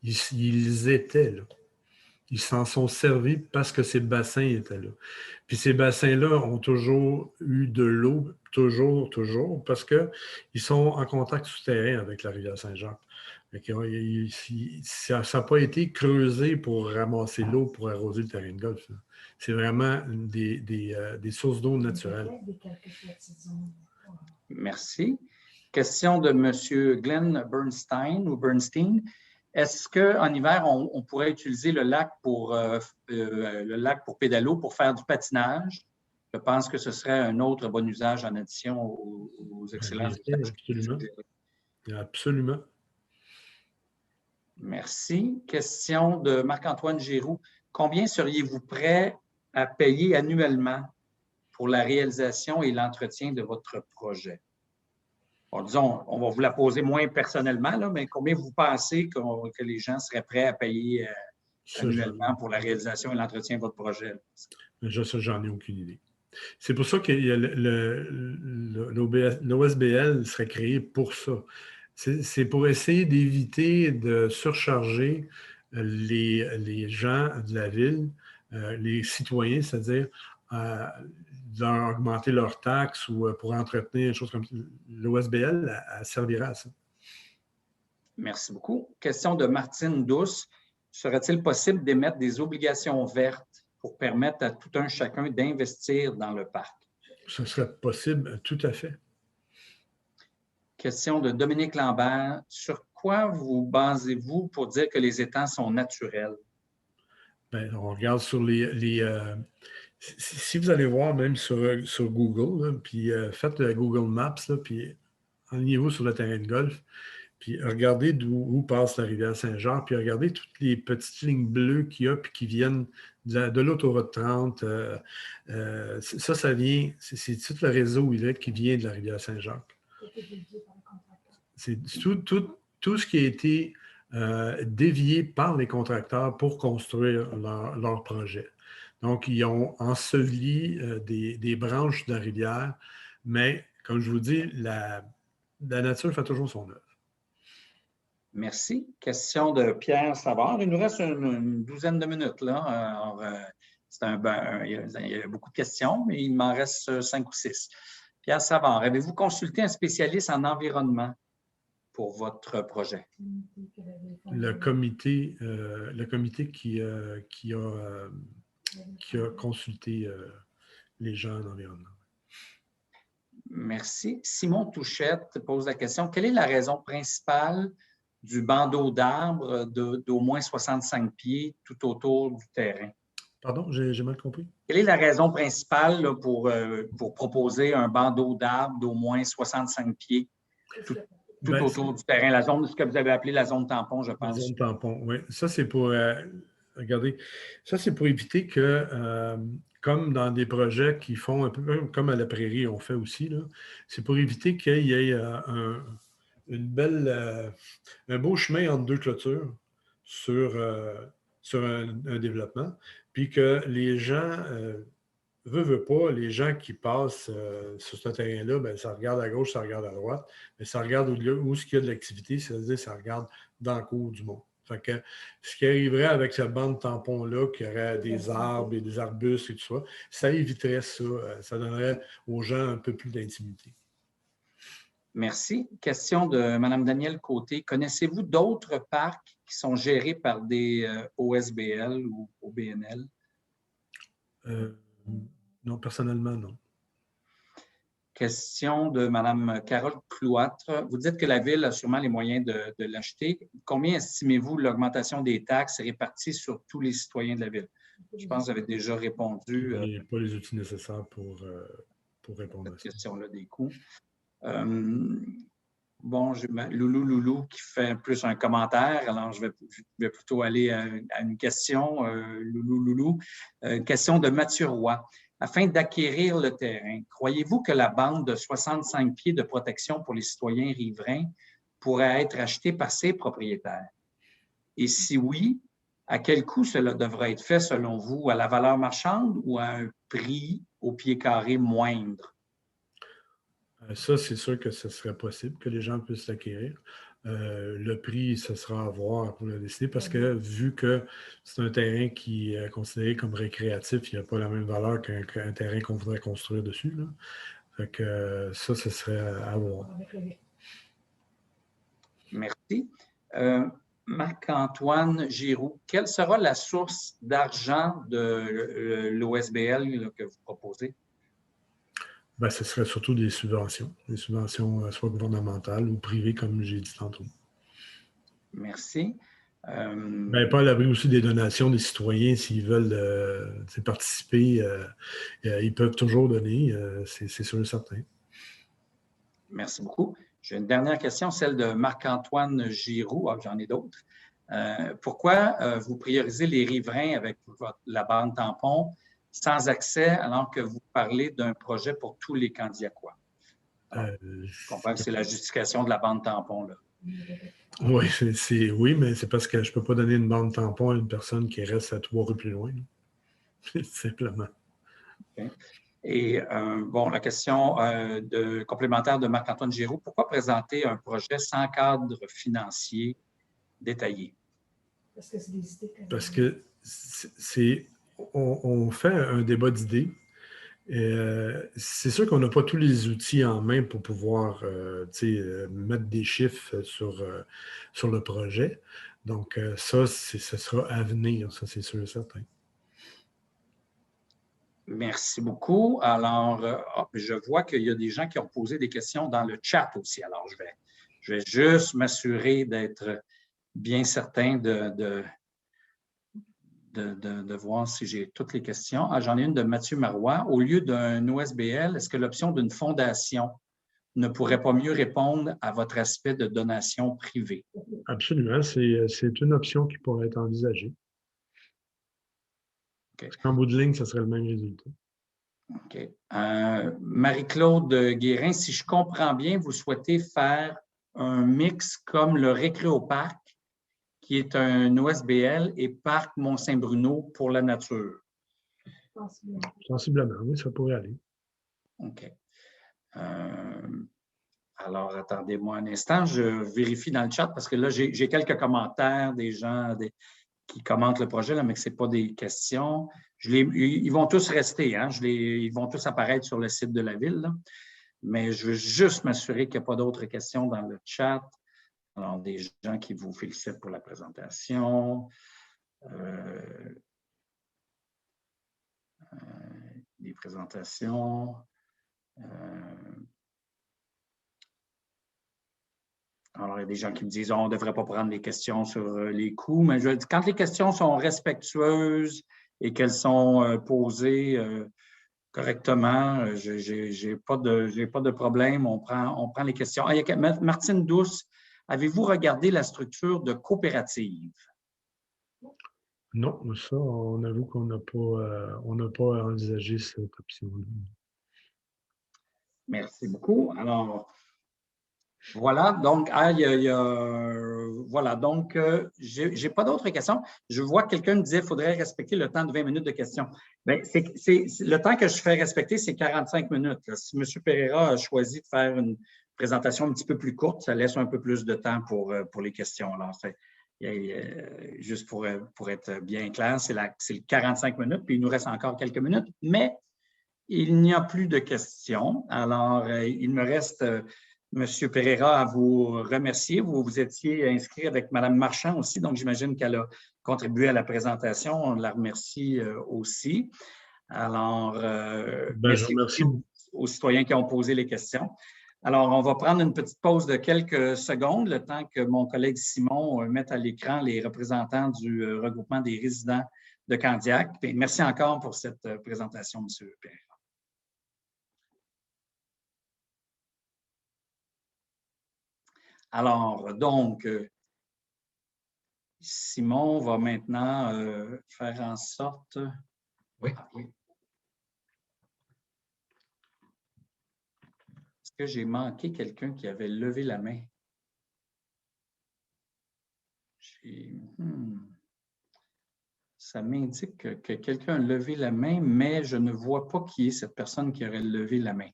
ils étaient là. Ils s'en sont servis parce que ces bassins étaient là. Puis ces bassins-là ont toujours eu de l'eau, toujours, parce qu'ils sont en contact souterrain avec la rivière Saint-Jacques. Ça n'a pas été creusé pour ramasser l'eau pour arroser le terrain de golf. C'est vraiment des sources d'eau naturelles. Merci. Question de M. Glenn Bernstein. Est-ce qu'en hiver, on pourrait utiliser le lac pour pédalo pour faire du patinage? Je pense que ce serait un autre bon usage en addition aux excellents usages. Absolument. Absolument. Merci. Question de Marc-Antoine Giroux. Combien seriez-vous prêt à payer annuellement pour la réalisation et l'entretien de votre projet? Bon, disons, on va vous la poser moins personnellement, là, mais combien vous pensez que les gens seraient prêts à payer annuellement pour la réalisation et l'entretien de votre projet? Ça, j'en ai aucune idée. C'est pour ça que l'OSBL serait créé pour ça. C'est pour essayer d'éviter de surcharger les gens de la ville, les citoyens, c'est-à-dire d'augmenter leurs taxes ou pour entretenir des choses comme ça. L'OSBL, elle servira à ça. Merci beaucoup. Question de Martine Douce. Serait-il possible d'émettre des obligations vertes pour permettre à tout un chacun d'investir dans le parc? Ce serait possible, tout à fait. Question de Dominique Lambert. Sur quoi vous basez-vous pour dire que les étangs sont naturels? Bien, on regarde sur si vous allez voir même sur Google, là, puis faites Google Maps, là, puis alignez-vous sur le terrain de golf, puis regardez où passe la rivière Saint-Jean, puis regardez toutes les petites lignes bleues qu'il y a, puis qui viennent de l'autoroute 30. Ça vient, c'est tout le réseau électrique qui vient de la rivière Saint-Jacques. C'est tout ce qui a été dévié par les contracteurs pour construire leur projet. Donc, ils ont enseveli des branches de la rivière, mais comme je vous dis, la nature fait toujours son œuvre. Merci. Question de Pierre Savard. Il nous reste une douzaine de minutes, là. Alors, il y a beaucoup de questions, mais il m'en reste 5 ou 6. Pierre Savard, avez-vous consulté un spécialiste en environnement pour votre projet? Le comité qui a consulté les gens en environnement. Merci. Simon Touchette pose la question. Quelle est la raison principale du bandeau d'arbres d'au moins 65 pieds tout autour du terrain? Pardon, j'ai mal compris. Quelle est la raison principale là, pour proposer un bandeau d'arbres d'au moins 65 pieds tout autour du terrain? La zone, ce que vous avez appelé la zone tampon, je pense. La zone tampon, oui. Ça, c'est pour, regardez, ça, c'est pour éviter que, comme dans des projets qui font un peu comme à la prairie, on fait aussi, c'est pour éviter qu'il y ait un beau chemin entre deux clôtures sur un développement, puis que les gens, veulent pas, les gens qui passent sur ce terrain-là, bien, ça regarde à gauche, ça regarde à droite, mais ça regarde où est-ce qu'il y a de l'activité, c'est-à-dire ça regarde dans le cours du monde. Fait que ce qui arriverait avec cette bande tampon-là, qui aurait des arbres et des arbustes et tout ça, ça éviterait ça. Ça donnerait aux gens un peu plus d'intimité. Merci. Question de Mme Danielle Côté. Connaissez-vous d'autres parcs qui sont gérés par des OSBL ou OBNL? Non, personnellement, non. Question de Mme Carole Cloître. Vous dites que la Ville a sûrement les moyens de l'acheter. Combien estimez-vous l'augmentation des taxes réparties sur tous les citoyens de la Ville? Je pense que vous avez déjà répondu. Il n'y a pas les outils nécessaires pour répondre à cette ça. Question-là des coûts. Bon, j'ai Loulou qui fait plus un commentaire. Alors, je vais plutôt aller à une question. Loulou. Question de Mathieu Roy. Afin d'acquérir le terrain, croyez-vous que la bande de 65 pieds de protection pour les citoyens riverains pourrait être achetée par ses propriétaires? Et si oui, à quel coût cela devrait être fait selon vous? À la valeur marchande ou à un prix au pied carré moindre? Ça, c'est sûr que ce serait possible que les gens puissent l'acquérir. Le prix, ce sera à voir pour le décider parce que vu que c'est un terrain qui est considéré comme récréatif, il n'y a pas la même valeur qu'un terrain qu'on voudrait construire dessus. Là. Fait que ça, ce serait à voir. Merci. Marc-Antoine Giroux, quelle sera la source d'argent de l'OSBL que vous proposez? Bien, ce serait surtout des subventions soit gouvernementales ou privées, comme j'ai dit tantôt. Merci. Bien, pas à l'abri aussi des donations des citoyens, s'ils veulent participer, ils peuvent toujours donner, c'est sûr et certain. Merci beaucoup. J'ai une dernière question, celle de Marc-Antoine Giroux. J'en ai d'autres. Pourquoi vous priorisez les riverains avec la bande tampon sans accès alors que vous parlez d'un projet pour tous les Candiacois? Je comprends que c'est la justification de la bande tampon, là. Oui, oui, mais c'est parce que je ne peux pas donner une bande tampon à une personne qui reste à 3 rues plus loin. Simplement. Okay. Et bon, la question complémentaire de Marc-Antoine Giroux, pourquoi présenter un projet sans cadre financier détaillé? Parce que on fait un débat d'idées. C'est sûr qu'on n'a pas tous les outils en main pour pouvoir mettre des chiffres sur le projet. Donc, ça, ce sera à venir, ça, c'est sûr et certain. Merci beaucoup. Alors, je vois qu'il y a des gens qui ont posé des questions dans le chat aussi. Alors, je vais juste m'assurer d'être bien certain de voir si j'ai toutes les questions. Ah, j'en ai une de Mathieu Marois. Au lieu d'un OSBL, est-ce que l'option d'une fondation ne pourrait pas mieux répondre à votre aspect de donation privée? Absolument. C'est une option qui pourrait être envisagée. Okay. En bout de ligne, ce serait le même résultat. OK. Marie-Claude Guérin, si je comprends bien, vous souhaitez faire un mix comme le Récréoparc, qui est un OSBL, et Parc Mont-Saint-Bruno pour la nature. Sensiblement, oui, ça pourrait aller. OK. Alors, attendez-moi un instant, je vérifie dans le chat parce que là, j'ai quelques commentaires des gens qui commentent le projet, là, mais que ce n'est pas des questions. Ils vont tous rester, hein? Ils vont tous apparaître sur le site de la Ville, là. Mais je veux juste m'assurer qu'il n'y a pas d'autres questions dans le chat. Alors, des gens qui vous félicitent pour la présentation. Des présentations. Alors, il y a des gens qui me disent on ne devrait pas prendre les questions sur les coûts, mais quand les questions sont respectueuses et qu'elles sont posées correctement, je n'ai pas de problème. On prend les questions. Martine Douce, avez-vous regardé la structure de coopérative? Non, ça, on avoue qu'on n'a pas envisagé cette option-là. Merci beaucoup. Alors, voilà, donc, voilà, donc, j'ai pas d'autres questions. Je vois que quelqu'un me disait qu'il faudrait respecter le temps de 20 minutes de questions. Bien, le temps que je fais respecter, c'est 45 minutes. Là. Si M. Pereira a choisi de faire une présentation un petit peu plus courte, ça laisse un peu plus de temps pour les questions. Alors, juste pour être bien clair, c'est le 45 minutes, puis il nous reste encore quelques minutes, mais il n'y a plus de questions. Alors, il me reste... M. Pereira, à vous remercier. Vous étiez inscrit avec Mme Marchand aussi, donc j'imagine qu'elle a contribué à la présentation. On la remercie aussi. Alors, merci aux citoyens qui ont posé les questions. Alors, on va prendre une petite pause de quelques secondes, le temps que mon collègue Simon mette à l'écran les représentants du regroupement des résidents de Candiac. Et merci encore pour cette présentation, M. Pereira. Alors, donc, Simon va maintenant faire en sorte... Oui. Est-ce que j'ai manqué quelqu'un qui avait levé la main? Ça m'indique que quelqu'un a levé la main, mais je ne vois pas qui est cette personne qui aurait levé la main,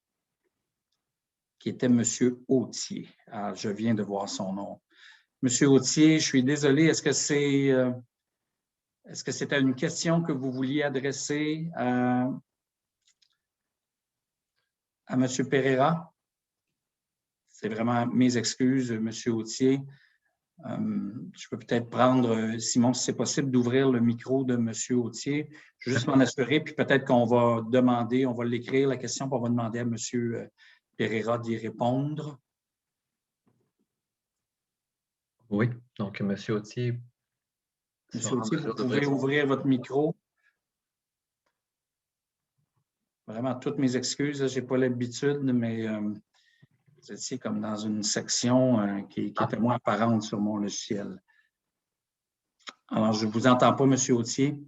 qui était M. Autier. Alors, je viens de voir son nom. Monsieur Autier, je suis désolé, est-ce que c'était une question que vous vouliez adresser à M. Pereira? C'est vraiment mes excuses, M. Autier. Je peux peut-être prendre, Simon, si c'est possible, d'ouvrir le micro de M. Autier. Je vais juste m'en assurer, puis peut-être qu'on va demander, on va l'écrire la question, puis on va demander à M. Pereira d'y répondre. Oui, donc M. Autier. M. Autier, vous pouvez ouvrir votre micro. Vraiment, toutes mes excuses, je n'ai pas l'habitude, mais vous étiez comme dans une section qui était moins apparente sur mon logiciel. Alors, je ne vous entends pas, M. Autier.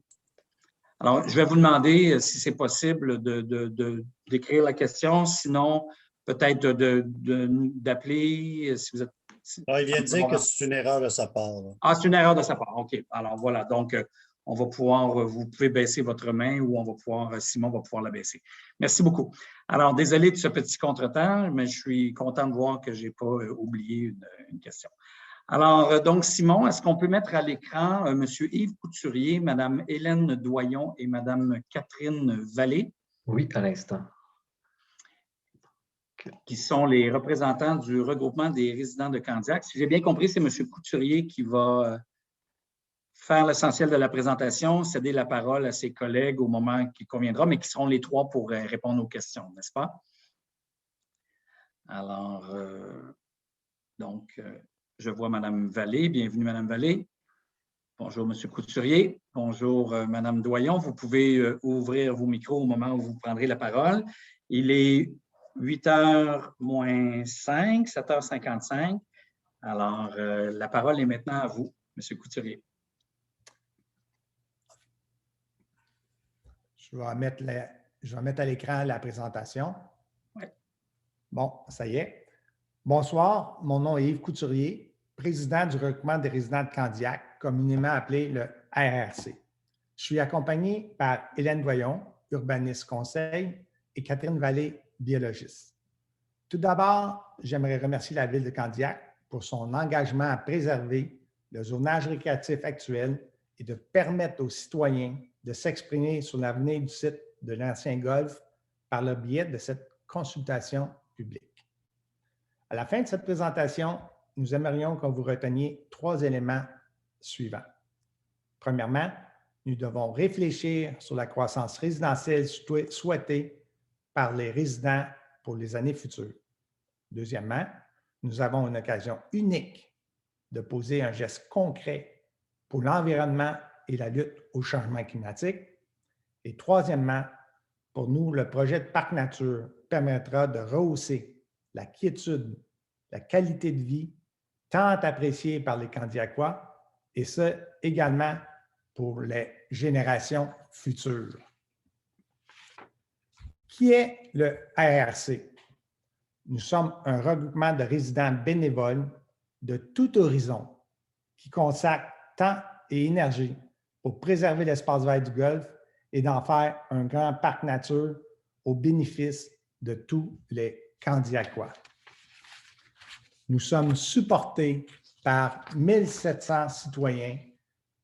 Alors, je vais vous demander si c'est possible d'écrire la question. Sinon, peut-être d'appeler si vous êtes. Il vient de dire que c'est une erreur de sa part. Là. Ah, c'est une erreur de sa part. OK. Alors, voilà. Donc, on va pouvoir, vous pouvez baisser votre main ou on va pouvoir, Simon va pouvoir la baisser. Merci beaucoup. Alors, désolé de ce petit contretemps, mais je suis content de voir que je n'ai pas oublié une question. Alors, donc, Simon, est-ce qu'on peut mettre à l'écran M. Yves Couturier, Mme Hélène Doyon et Mme Catherine Vallée? Oui, à l'instant. Qui sont les représentants du regroupement des résidents de Candiac. Si j'ai bien compris, c'est M. Couturier qui va faire l'essentiel de la présentation, céder la parole à ses collègues au moment qui conviendra, mais qui seront les trois pour répondre aux questions, n'est-ce pas? Alors, je vois Mme Vallée. Bienvenue, Mme Vallée. Bonjour, M. Couturier. Bonjour, Mme Doyon. Vous pouvez ouvrir vos micros au moment où vous prendrez la parole. Il est 8h moins 5, 7h55. Alors, la parole est maintenant à vous, M. Couturier. Je vais mettre à l'écran la présentation. Oui. Bon, ça y est. Bonsoir, mon nom est Yves Couturier, président du regroupement des résidents de Candiac, communément appelé le RRC. Je suis accompagné par Hélène Doyon, urbaniste conseil, et Catherine Vallée, biologiste. Tout d'abord, j'aimerais remercier la Ville de Candiac pour son engagement à préserver le zonage récréatif actuel et de permettre aux citoyens de s'exprimer sur l'avenir du site de l'ancien golf par le biais de cette consultation publique. À la fin de cette présentation, nous aimerions que vous reteniez 3 éléments suivants. Premièrement, nous devons réfléchir sur la croissance résidentielle souhaitée par les résidents pour les années futures. Deuxièmement, nous avons une occasion unique de poser un geste concret pour l'environnement et la lutte au changement climatique. Et troisièmement, pour nous, le projet de parc nature permettra de rehausser la quiétude, la qualité de vie, tant appréciée par les Candiacois, et ce, également pour les générations futures. Qui est le RRC? Nous sommes un regroupement de résidents bénévoles de tout horizon qui consacrent temps et énergie pour préserver l'espace vert du Golfe et d'en faire un grand parc nature au bénéfice de tous les Candiacois. Nous sommes supportés par 1700 citoyens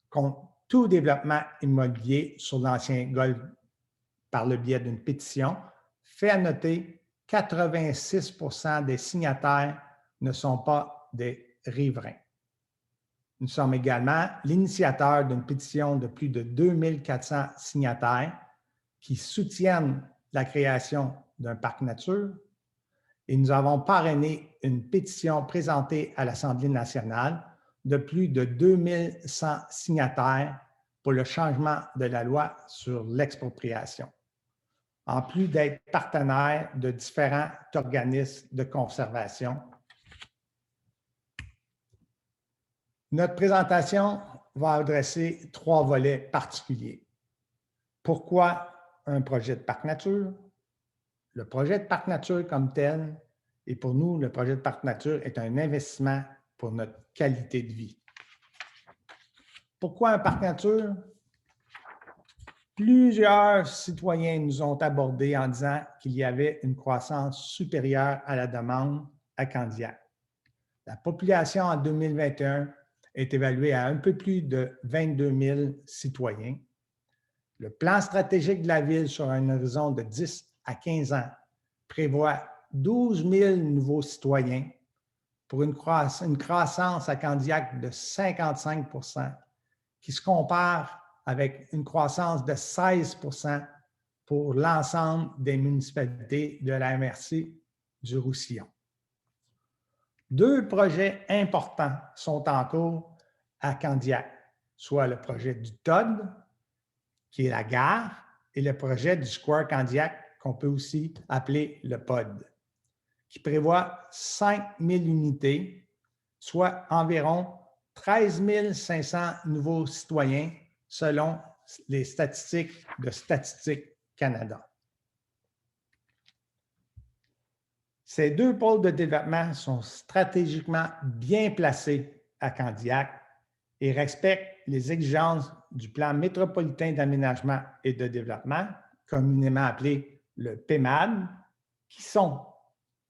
contre tout développement immobilier sur l'ancien Golfe par le biais d'une pétition. Fait à noter, 86 % des signataires ne sont pas des riverains. Nous sommes également l'initiateur d'une pétition de plus de 2400 signataires qui soutiennent la création d'un parc nature. Et nous avons parrainé une pétition présentée à l'Assemblée nationale de plus de 2100 signataires pour le changement de la loi sur l'expropriation, en plus d'être partenaire de différents organismes de conservation. Notre présentation va adresser 3 volets particuliers. Pourquoi un projet de parc nature? Le projet de parc nature comme tel, et pour nous, le projet de parc nature est un investissement pour notre qualité de vie. Pourquoi un parc nature? Plusieurs citoyens nous ont abordés en disant qu'il y avait une croissance supérieure à la demande à Candiac. La population en 2021 est évaluée à un peu plus de 22 000 citoyens. Le plan stratégique de la Ville sur un horizon de 10 à 15 ans prévoit 12 000 nouveaux citoyens pour une croissance à Candiac de 55 % qui se compare avec une croissance de 16 % pour l'ensemble des municipalités de la MRC du Roussillon. 2 projets importants sont en cours à Candiac, soit le projet du TOD, qui est la gare, et le projet du Square Candiac, qu'on peut aussi appeler le POD, qui prévoit 5 000 unités, soit environ 13 500 nouveaux citoyens selon les statistiques de Statistique Canada. Ces deux pôles de développement sont stratégiquement bien placés à Candiac et respectent les exigences du plan métropolitain d'aménagement et de développement, communément appelé le PMAD, qui sont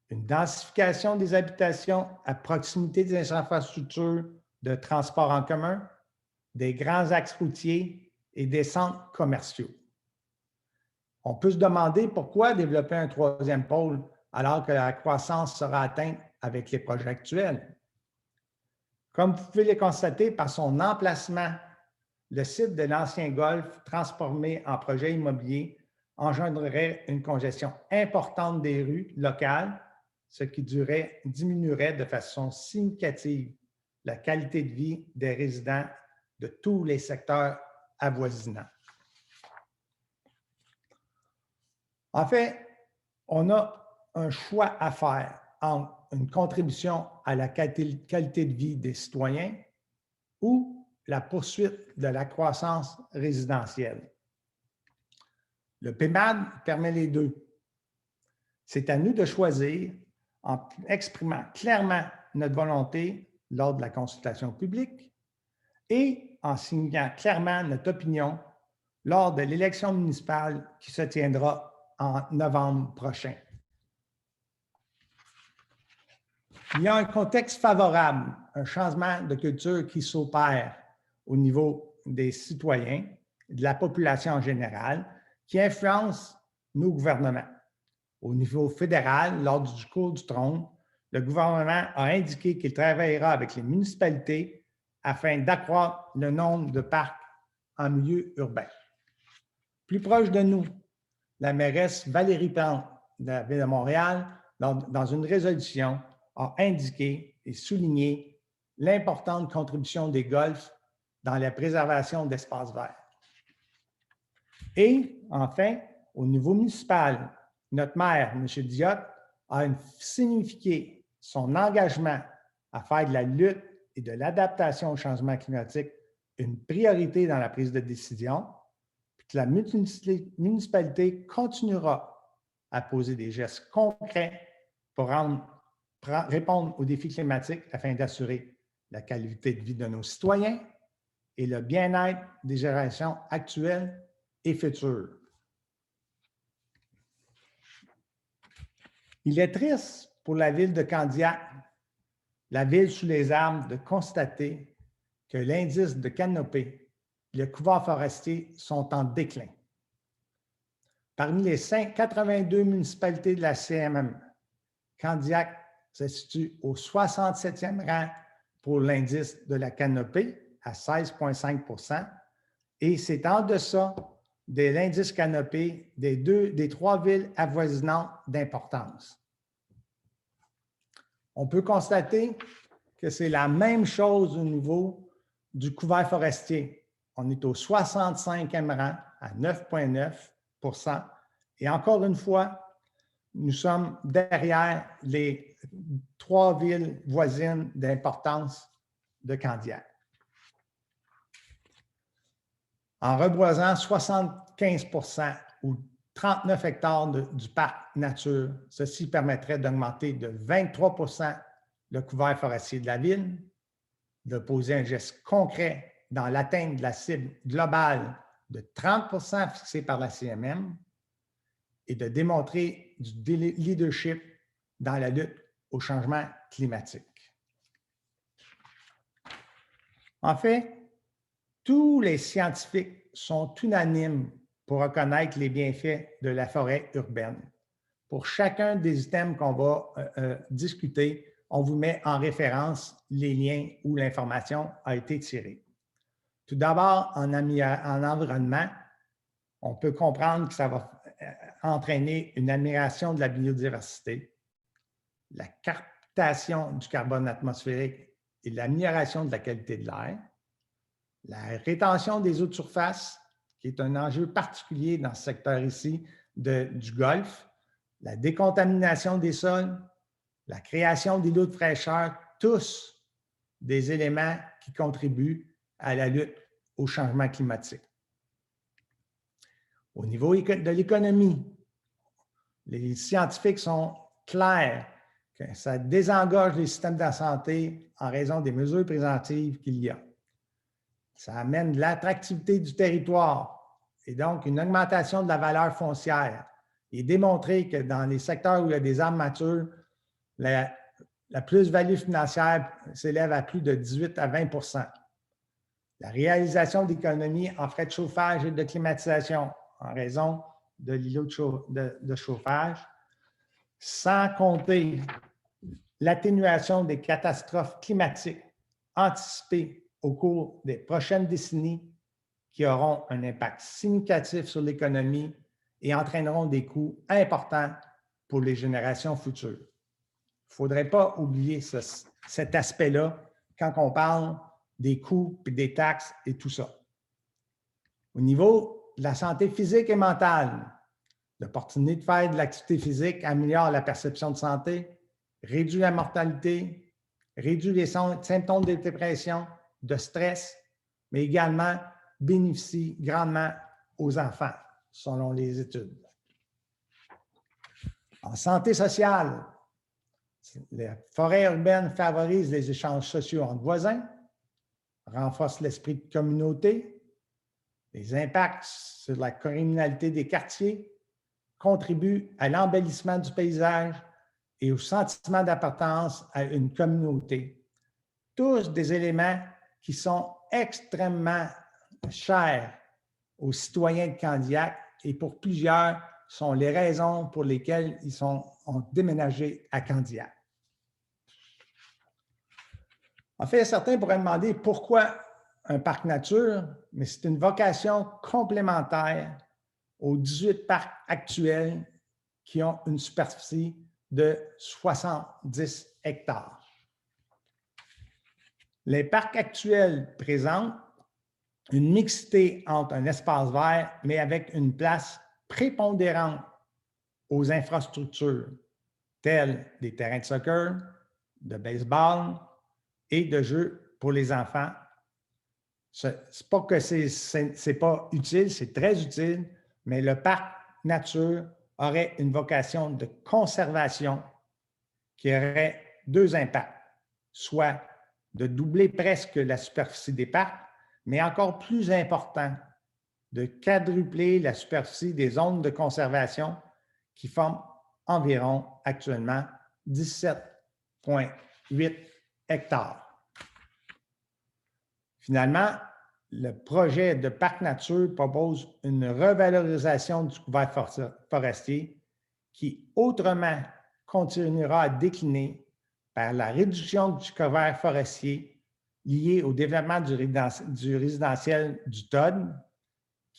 une densification des habitations à proximité des infrastructures de transport en commun, des grands axes routiers et des centres commerciaux. On peut se demander pourquoi développer un troisième pôle alors que la croissance sera atteinte avec les projets actuels. Comme vous pouvez le constater par son emplacement, le site de l'ancien golf transformé en projet immobilier engendrerait une congestion importante des rues locales, ce qui diminuerait de façon significative la qualité de vie des résidents de tous les secteurs avoisinants. En fait, on a un choix à faire entre une contribution à la qualité de vie des citoyens ou la poursuite de la croissance résidentielle. Le PMAD permet les deux. C'est à nous de choisir en exprimant clairement notre volonté lors de la consultation publique et en signant clairement notre opinion lors de l'élection municipale qui se tiendra en novembre prochain. Il y a un contexte favorable, un changement de culture qui s'opère au niveau des citoyens, de la population en général, qui influence nos gouvernements. Au niveau fédéral, lors du discours du trône, le gouvernement a indiqué qu'il travaillera avec les municipalités afin d'accroître le nombre de parcs en milieu urbain. Plus proche de nous, la mairesse Valérie Plante de la Ville de Montréal, dans une résolution, a indiqué et souligné l'importante contribution des golfs dans la préservation d'espaces verts. Et enfin, au niveau municipal, notre maire, M. Diotte, a signifié son engagement à faire de la lutte et de l'adaptation au changement climatique une priorité dans la prise de décision, puis que la municipalité continuera à poser des gestes concrets pour répondre aux défis climatiques afin d'assurer la qualité de vie de nos citoyens et le bien-être des générations actuelles et futures. Il est triste pour la ville de Candiac, la ville sous les arbres, de constater que l'indice de canopée et le couvert forestier sont en déclin. Parmi les 82 municipalités de la CMM, Candiac se situe au 67e rang pour l'indice de la canopée à 16,5 % et c'est en deçà de l'indice canopée des trois villes avoisinantes d'importance. On peut constater que c'est la même chose au niveau du couvert forestier. On est au 65e rang à 9,9 % et encore une fois, nous sommes derrière les trois villes voisines d'importance de Candiac. En reboisant 75 % ou 39 hectares du parc nature, ceci permettrait d'augmenter de 23 % le couvert forestier de la ville, de poser un geste concret dans l'atteinte de la cible globale de 30 % fixée par la CMM et de démontrer du leadership dans la lutte au changement climatique. En fait, tous les scientifiques sont unanimes pour reconnaître les bienfaits de la forêt urbaine. Pour chacun des items qu'on va discuter, on vous met en référence les liens où l'information a été tirée. Tout d'abord, en environnement, on peut comprendre que ça va entraîner une amélioration de la biodiversité, la captation du carbone atmosphérique et l'amélioration de la qualité de l'air, la rétention des eaux de surface, qui est un enjeu particulier dans ce secteur ici du golfe, la décontamination des sols, la création des lots de fraîcheur, tous des éléments qui contribuent à la lutte au changement climatique. Au niveau de l'économie, les scientifiques sont clairs que ça désengorge les systèmes de la santé en raison des mesures préventives qu'il y a. Ça amène de l'attractivité du territoire et donc une augmentation de la valeur foncière. Il est démontré que dans les secteurs où il y a des arbres matures, la plus-value financière s'élève à plus de 18 à 20 %. La réalisation d'économies en frais de chauffage et de climatisation en raison de l'îlot de chauffage, sans compter l'atténuation des catastrophes climatiques anticipées au cours des prochaines décennies qui auront un impact significatif sur l'économie et entraîneront des coûts importants pour les générations futures. Il ne faudrait pas oublier cet aspect-là quand on parle des coûts, puis des taxes et tout ça. Au niveau de la santé physique et mentale, l'opportunité de faire de l'activité physique améliore la perception de santé, réduit la mortalité, réduit les symptômes de dépression, de stress, mais également bénéficie grandement aux enfants, selon les études. En santé sociale, les forêts urbaines favorisent les échanges sociaux entre voisins, renforcent l'esprit de communauté, les impacts sur la criminalité des quartiers, contribuent à l'embellissement du paysage et au sentiment d'appartenance à une communauté. Tous des éléments qui sont extrêmement chers aux citoyens de Candiac et pour plusieurs sont les raisons pour lesquelles ils ont déménagé à Candiac. En fait, certains pourraient demander pourquoi un parc nature, mais c'est une vocation complémentaire aux 18 parcs actuels qui ont une superficie de 70 hectares. Les parcs actuels présentent une mixité entre un espace vert, mais avec une place prépondérante aux infrastructures, telles des terrains de soccer, de baseball et de jeux pour les enfants. C'est pas que c'est pas utile, c'est très utile, mais le parc nature aurait une vocation de conservation qui aurait deux impacts, soit de doubler presque la superficie des parcs, mais encore plus important, de quadrupler la superficie des zones de conservation qui forment environ actuellement 17,8 hectares. Finalement, le projet de parc nature propose une revalorisation du couvert forestier qui autrement continuera à décliner par la réduction du couvert forestier lié au développement du résidentiel du TOD,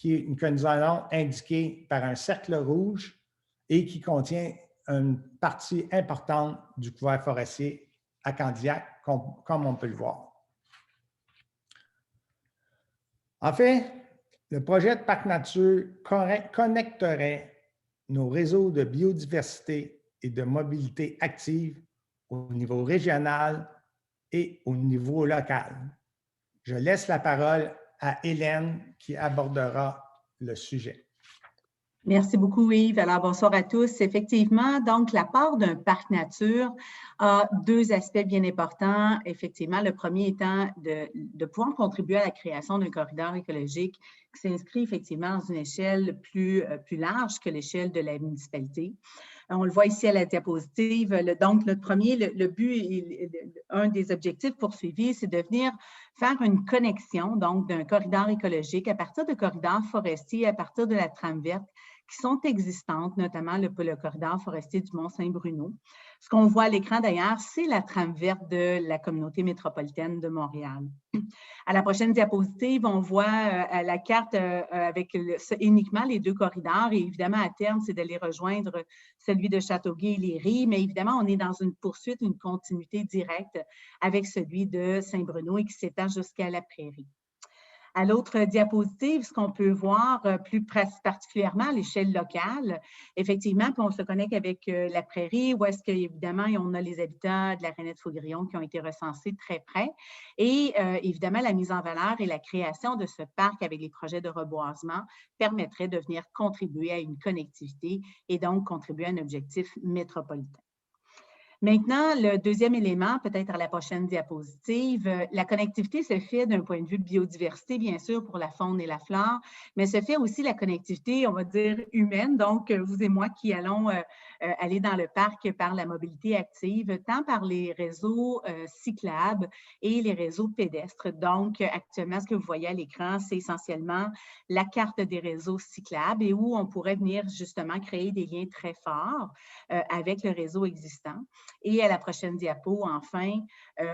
que nous allons indiquer par un cercle rouge et qui contient une partie importante du couvert forestier à Candiac, comme on peut le voir. En fait, le projet de parc nature connecterait nos réseaux de biodiversité et de mobilité active au niveau régional et au niveau local. Je laisse la parole à Hélène qui abordera le sujet. Merci beaucoup, Yves. Alors, bonsoir à tous. Effectivement, donc, la part d'un parc nature a deux aspects bien importants. Effectivement, le premier étant de pouvoir contribuer à la création d'un corridor écologique qui s'inscrit effectivement dans une échelle plus large que l'échelle de la municipalité. On le voit ici à la diapositive. Donc, notre premier, le but, un des objectifs poursuivis, c'est de venir faire une connexion donc d'un corridor écologique à partir de corridors forestiers, à partir de la trame verte qui sont existantes, notamment le corridor forestier du Mont-Saint-Bruno. Ce qu'on voit à l'écran d'ailleurs, c'est la trame verte de la communauté métropolitaine de Montréal. À la prochaine diapositive, on voit la carte avec uniquement les deux corridors et évidemment, à terme, c'est d'aller rejoindre celui de Châteauguay-Léry, mais évidemment, on est dans une poursuite, une continuité directe avec celui de Saint-Bruno et qui s'étend jusqu'à la Prairie. À l'autre diapositive, ce qu'on peut voir plus particulièrement à l'échelle locale, effectivement, puis on se connecte avec la prairie, où est-ce qu'évidemment, on a les habitants de la Rainette-Faugrillon qui ont été recensés très près. Et évidemment, la mise en valeur et la création de ce parc avec les projets de reboisement permettrait de venir contribuer à une connectivité et donc contribuer à un objectif métropolitain. Maintenant, le deuxième élément, peut-être à la prochaine diapositive, la connectivité se fait d'un point de vue de biodiversité, bien sûr, pour la faune et la flore, mais se fait aussi la connectivité, on va dire, humaine, donc vous et moi qui allons aller dans le parc par la mobilité active, tant par les réseaux cyclables et les réseaux pédestres. Donc, actuellement, ce que vous voyez à l'écran, c'est essentiellement la carte des réseaux cyclables et où on pourrait venir justement créer des liens très forts avec le réseau existant. Et à la prochaine diapo, enfin,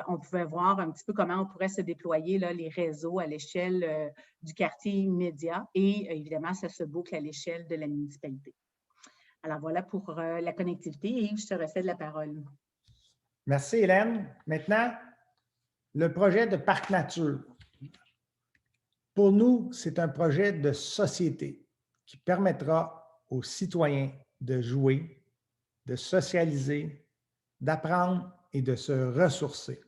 on pouvait voir un petit peu comment on pourrait se déployer là, les réseaux à l'échelle du quartier immédiat et évidemment, ça se boucle à l'échelle de la municipalité. Alors voilà pour la connectivité et je te recède la parole. Merci Hélène. Maintenant, le projet de parc nature. Pour nous, c'est un projet de société qui permettra aux citoyens de jouer, de socialiser, d'apprendre et de se ressourcer.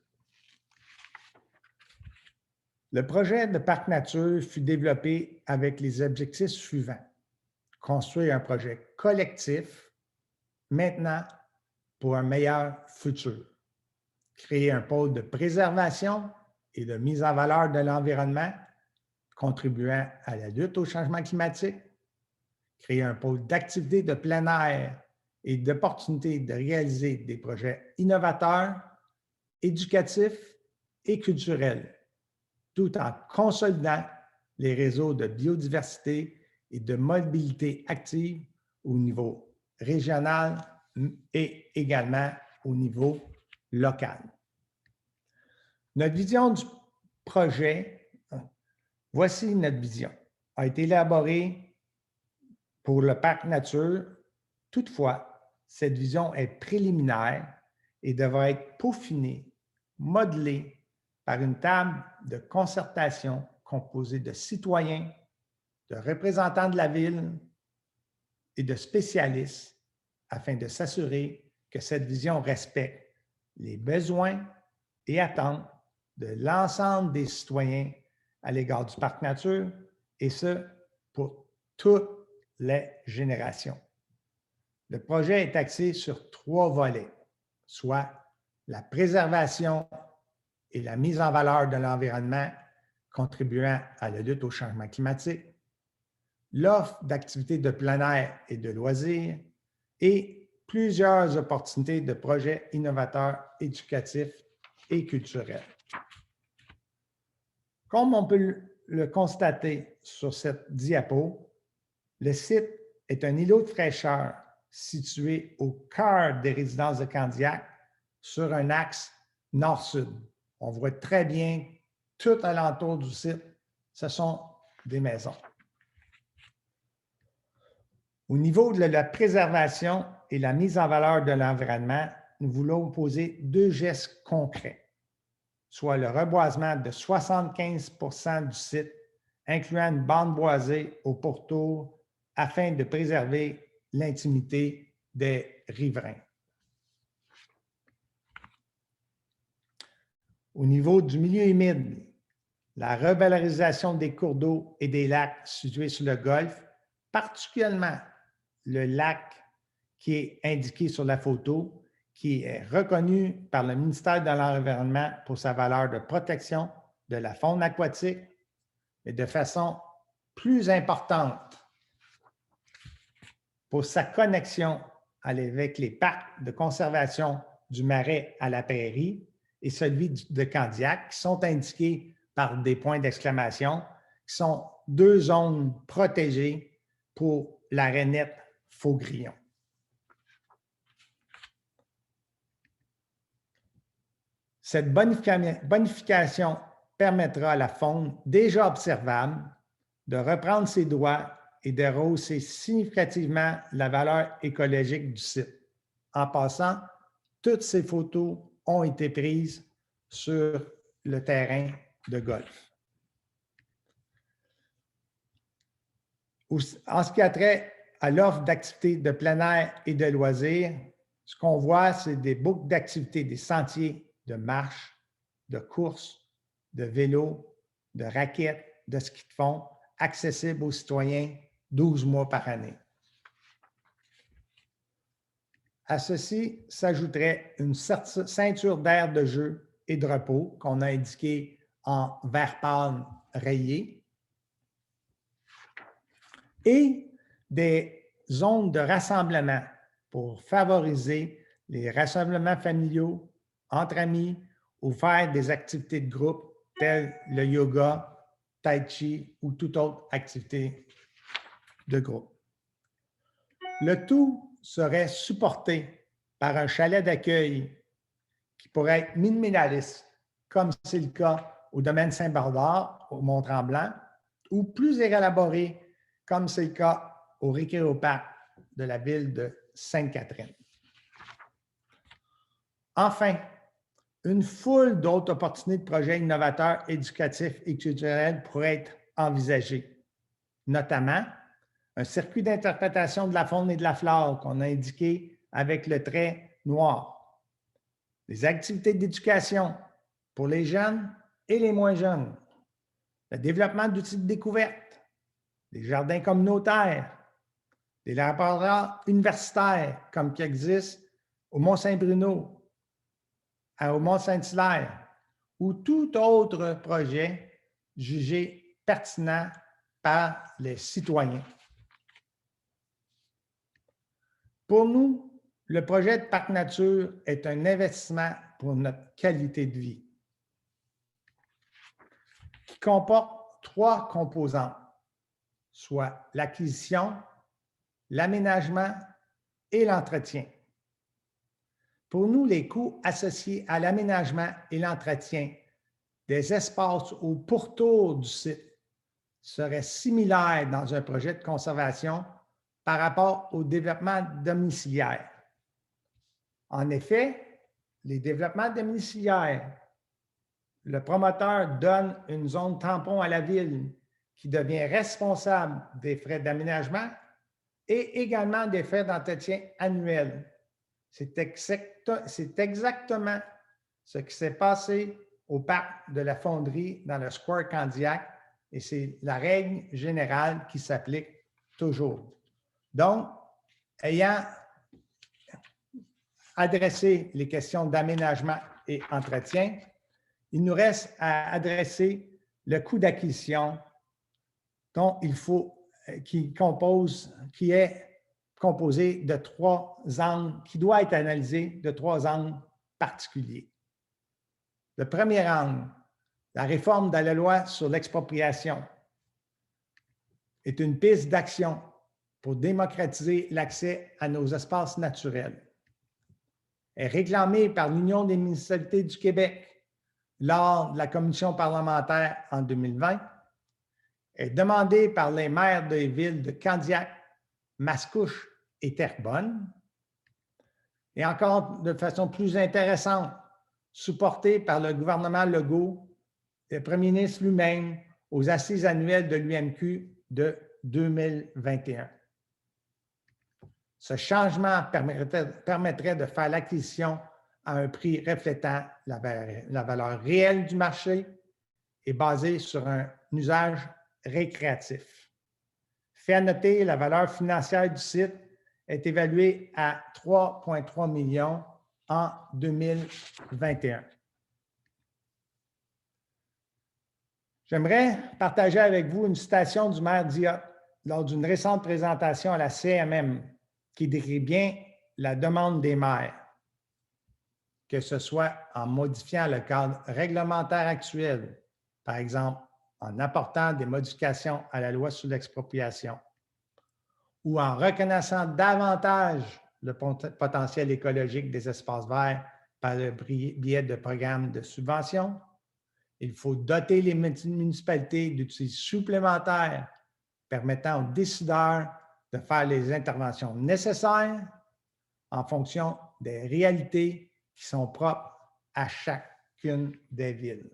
Le projet de parc nature fut développé avec les objectifs suivants. Construire un projet collectif, maintenant pour un meilleur futur. Créer un pôle de préservation et de mise en valeur de l'environnement, contribuant à la lutte au changement climatique. Créer un pôle d'activité de plein air et d'opportunités de réaliser des projets innovateurs, éducatifs et culturels, tout en consolidant les réseaux de biodiversité et de mobilité active au niveau régional et également au niveau local. Notre vision du projet, voici notre vision, a été élaborée pour le parc nature. Toutefois, cette vision est préliminaire et devra être peaufinée, modelée par une table de concertation composée de citoyens, de représentants de la ville et de spécialistes afin de s'assurer que cette vision respecte les besoins et attentes de l'ensemble des citoyens à l'égard du parc nature et ce, pour toutes les générations. Le projet est axé sur 3 volets, soit la préservation et la mise en valeur de l'environnement contribuant à la lutte au changement climatique, l'offre d'activités de plein air et de loisirs et plusieurs opportunités de projets innovateurs, éducatifs et culturels. Comme on peut le constater sur cette diapo, le site est un îlot de fraîcheur situé au cœur des résidences de Candiac sur un axe nord-sud. On voit très bien tout alentour du site, ce sont des maisons. Au niveau de la préservation et la mise en valeur de l'environnement, nous voulons poser 2 gestes concrets, soit le reboisement de 75% du site, incluant une bande boisée au pourtour afin de préserver l'intimité des riverains. Au niveau du milieu humide, la revalorisation des cours d'eau et des lacs situés sur le golfe, particulièrement le lac qui est indiqué sur la photo, qui est reconnu par le ministère de l'Environnement pour sa valeur de protection de la faune aquatique, et de façon plus importante pour sa connexion avec les parcs de conservation du Marais à la Prairie et celui de Candiac, qui sont indiqués par des points d'exclamation, qui sont 2 zones protégées pour la Rainette-Faugrillon. Cette bonification permettra à la faune déjà observable de reprendre ses droits et de rehausser significativement la valeur écologique du site. En passant, toutes ces photos ont été prises sur le terrain de golf. En ce qui a trait à l'offre d'activités de plein air et de loisirs, ce qu'on voit, c'est des boucles d'activités, des sentiers de marche, de course, de vélo, de raquettes, de ski de fond, accessibles aux citoyens 12 mois par année. À ceci s'ajouterait une ceinture d'air de jeu et de repos qu'on a indiqué en vert pâle rayé et des zones de rassemblement pour favoriser les rassemblements familiaux entre amis ou faire des activités de groupe telles le yoga, tai chi ou toute autre activité de groupe. Le tout serait supporté par un chalet d'accueil qui pourrait être minimaliste, comme c'est le cas au domaine Saint-Barbare, au Mont-Tremblant, ou plus élaboré, comme c'est le cas au Récréoparc de la ville de Sainte-Catherine. Enfin, une foule d'autres opportunités de projets innovateurs, éducatifs et culturels pourraient être envisagées, notamment un circuit d'interprétation de la faune et de la flore qu'on a indiqué avec le trait noir, des activités d'éducation pour les jeunes et les moins jeunes, le développement d'outils de découverte, des jardins communautaires, des laboratoires universitaires comme qui existent au Mont-Saint-Bruno, au Mont-Saint-Hilaire ou tout autre projet jugé pertinent par les citoyens. Pour nous, le projet de Parc Nature est un investissement pour notre qualité de vie qui comporte 3 composantes, soit l'acquisition, l'aménagement et l'entretien. Pour nous, les coûts associés à l'aménagement et l'entretien des espaces au pourtour du site seraient similaires dans un projet de conservation par rapport au développement domiciliaire. En effet, les développements domiciliaires, le promoteur donne une zone tampon à la ville qui devient responsable des frais d'aménagement et également des frais d'entretien annuels. C'est exactement ce qui s'est passé au parc de la Fonderie dans le Square Candiac et c'est la règle générale qui s'applique toujours. Donc, ayant adressé les questions d'aménagement et entretien, il nous reste à adresser le coût d'acquisition qui est composé de 3 angles, qui doit être analysé de 3 angles particuliers. Le premier angle, la réforme de la loi sur l'expropriation, est une piste d'action pour démocratiser l'accès à nos espaces naturels. Elle est réclamée par l'Union des municipalités du Québec lors de la commission parlementaire en 2020, est demandée par les maires des villes de Candiac, Mascouche et Terrebonne, et encore de façon plus intéressante, supportée par le gouvernement Legault, le premier ministre lui-même, aux assises annuelles de l'UMQ de 2021. Ce changement permettrait de faire l'acquisition à un prix reflétant la valeur réelle du marché et basé sur un usage récréatif. Fait à noter, la valeur financière du site est évaluée à 3,3 millions en 2021. J'aimerais partager avec vous une citation du maire Diot lors d'une récente présentation à la CMM qui décrit bien la demande des maires, que ce soit en modifiant le cadre réglementaire actuel, par exemple en apportant des modifications à la loi sur l'expropriation, ou en reconnaissant davantage le potentiel écologique des espaces verts par le biais de programmes de subvention. Il faut doter les municipalités d'outils supplémentaires permettant aux décideurs de faire les interventions nécessaires en fonction des réalités qui sont propres à chacune des villes.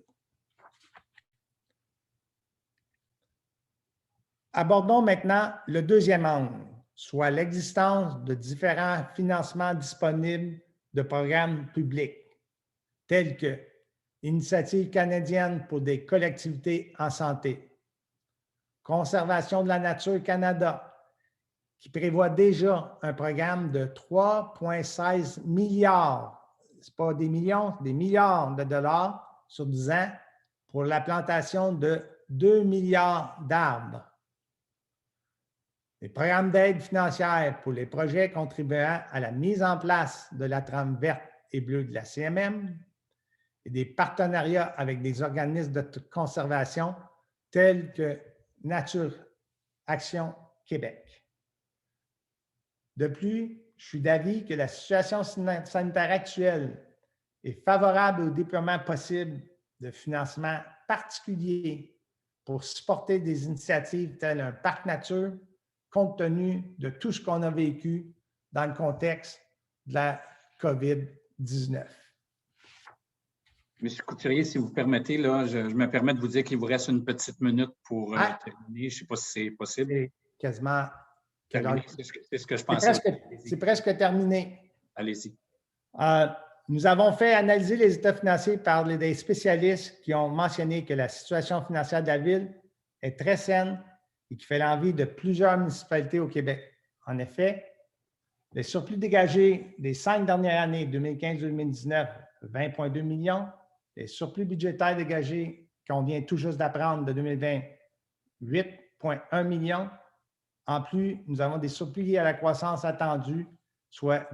Abordons maintenant le deuxième angle, soit l'existence de différents financements disponibles de programmes publics, tels que Initiative canadienne pour des collectivités en santé, Conservation de la nature Canada, qui prévoit déjà un programme de 3,16 milliards, ce n'est pas des millions, des milliards de dollars sur 10 ans pour la plantation de 2 milliards d'arbres. Les programmes d'aide financière pour les projets contribuant à la mise en place de la trame verte et bleue de la CMM et des partenariats avec des organismes de conservation tels que Nature Action Québec. De plus, je suis d'avis que la situation sanitaire actuelle est favorable au déploiement possible de financements particuliers pour supporter des initiatives telles un parc nature, compte tenu de tout ce qu'on a vécu dans le contexte de la COVID-19. Monsieur Couturier, si vous permettez, là, je me permets de vous dire qu'il vous reste une petite minute pour terminer. Je ne sais pas si c'est possible. C'est quasiment terminé. C'est ce que je pensais. C'est presque terminé. Allez-y. Nous avons fait analyser les états financiers par des spécialistes qui ont mentionné que la situation financière de la Ville est très saine et qui fait l'envie de plusieurs municipalités au Québec. En effet, les surplus dégagés des 5 dernières années, 2015-2019, 20,2 millions, les surplus budgétaires dégagés qu'on vient tout juste d'apprendre de 2020, 8,1 millions. En plus, nous avons des surplus liés à la croissance attendue, soit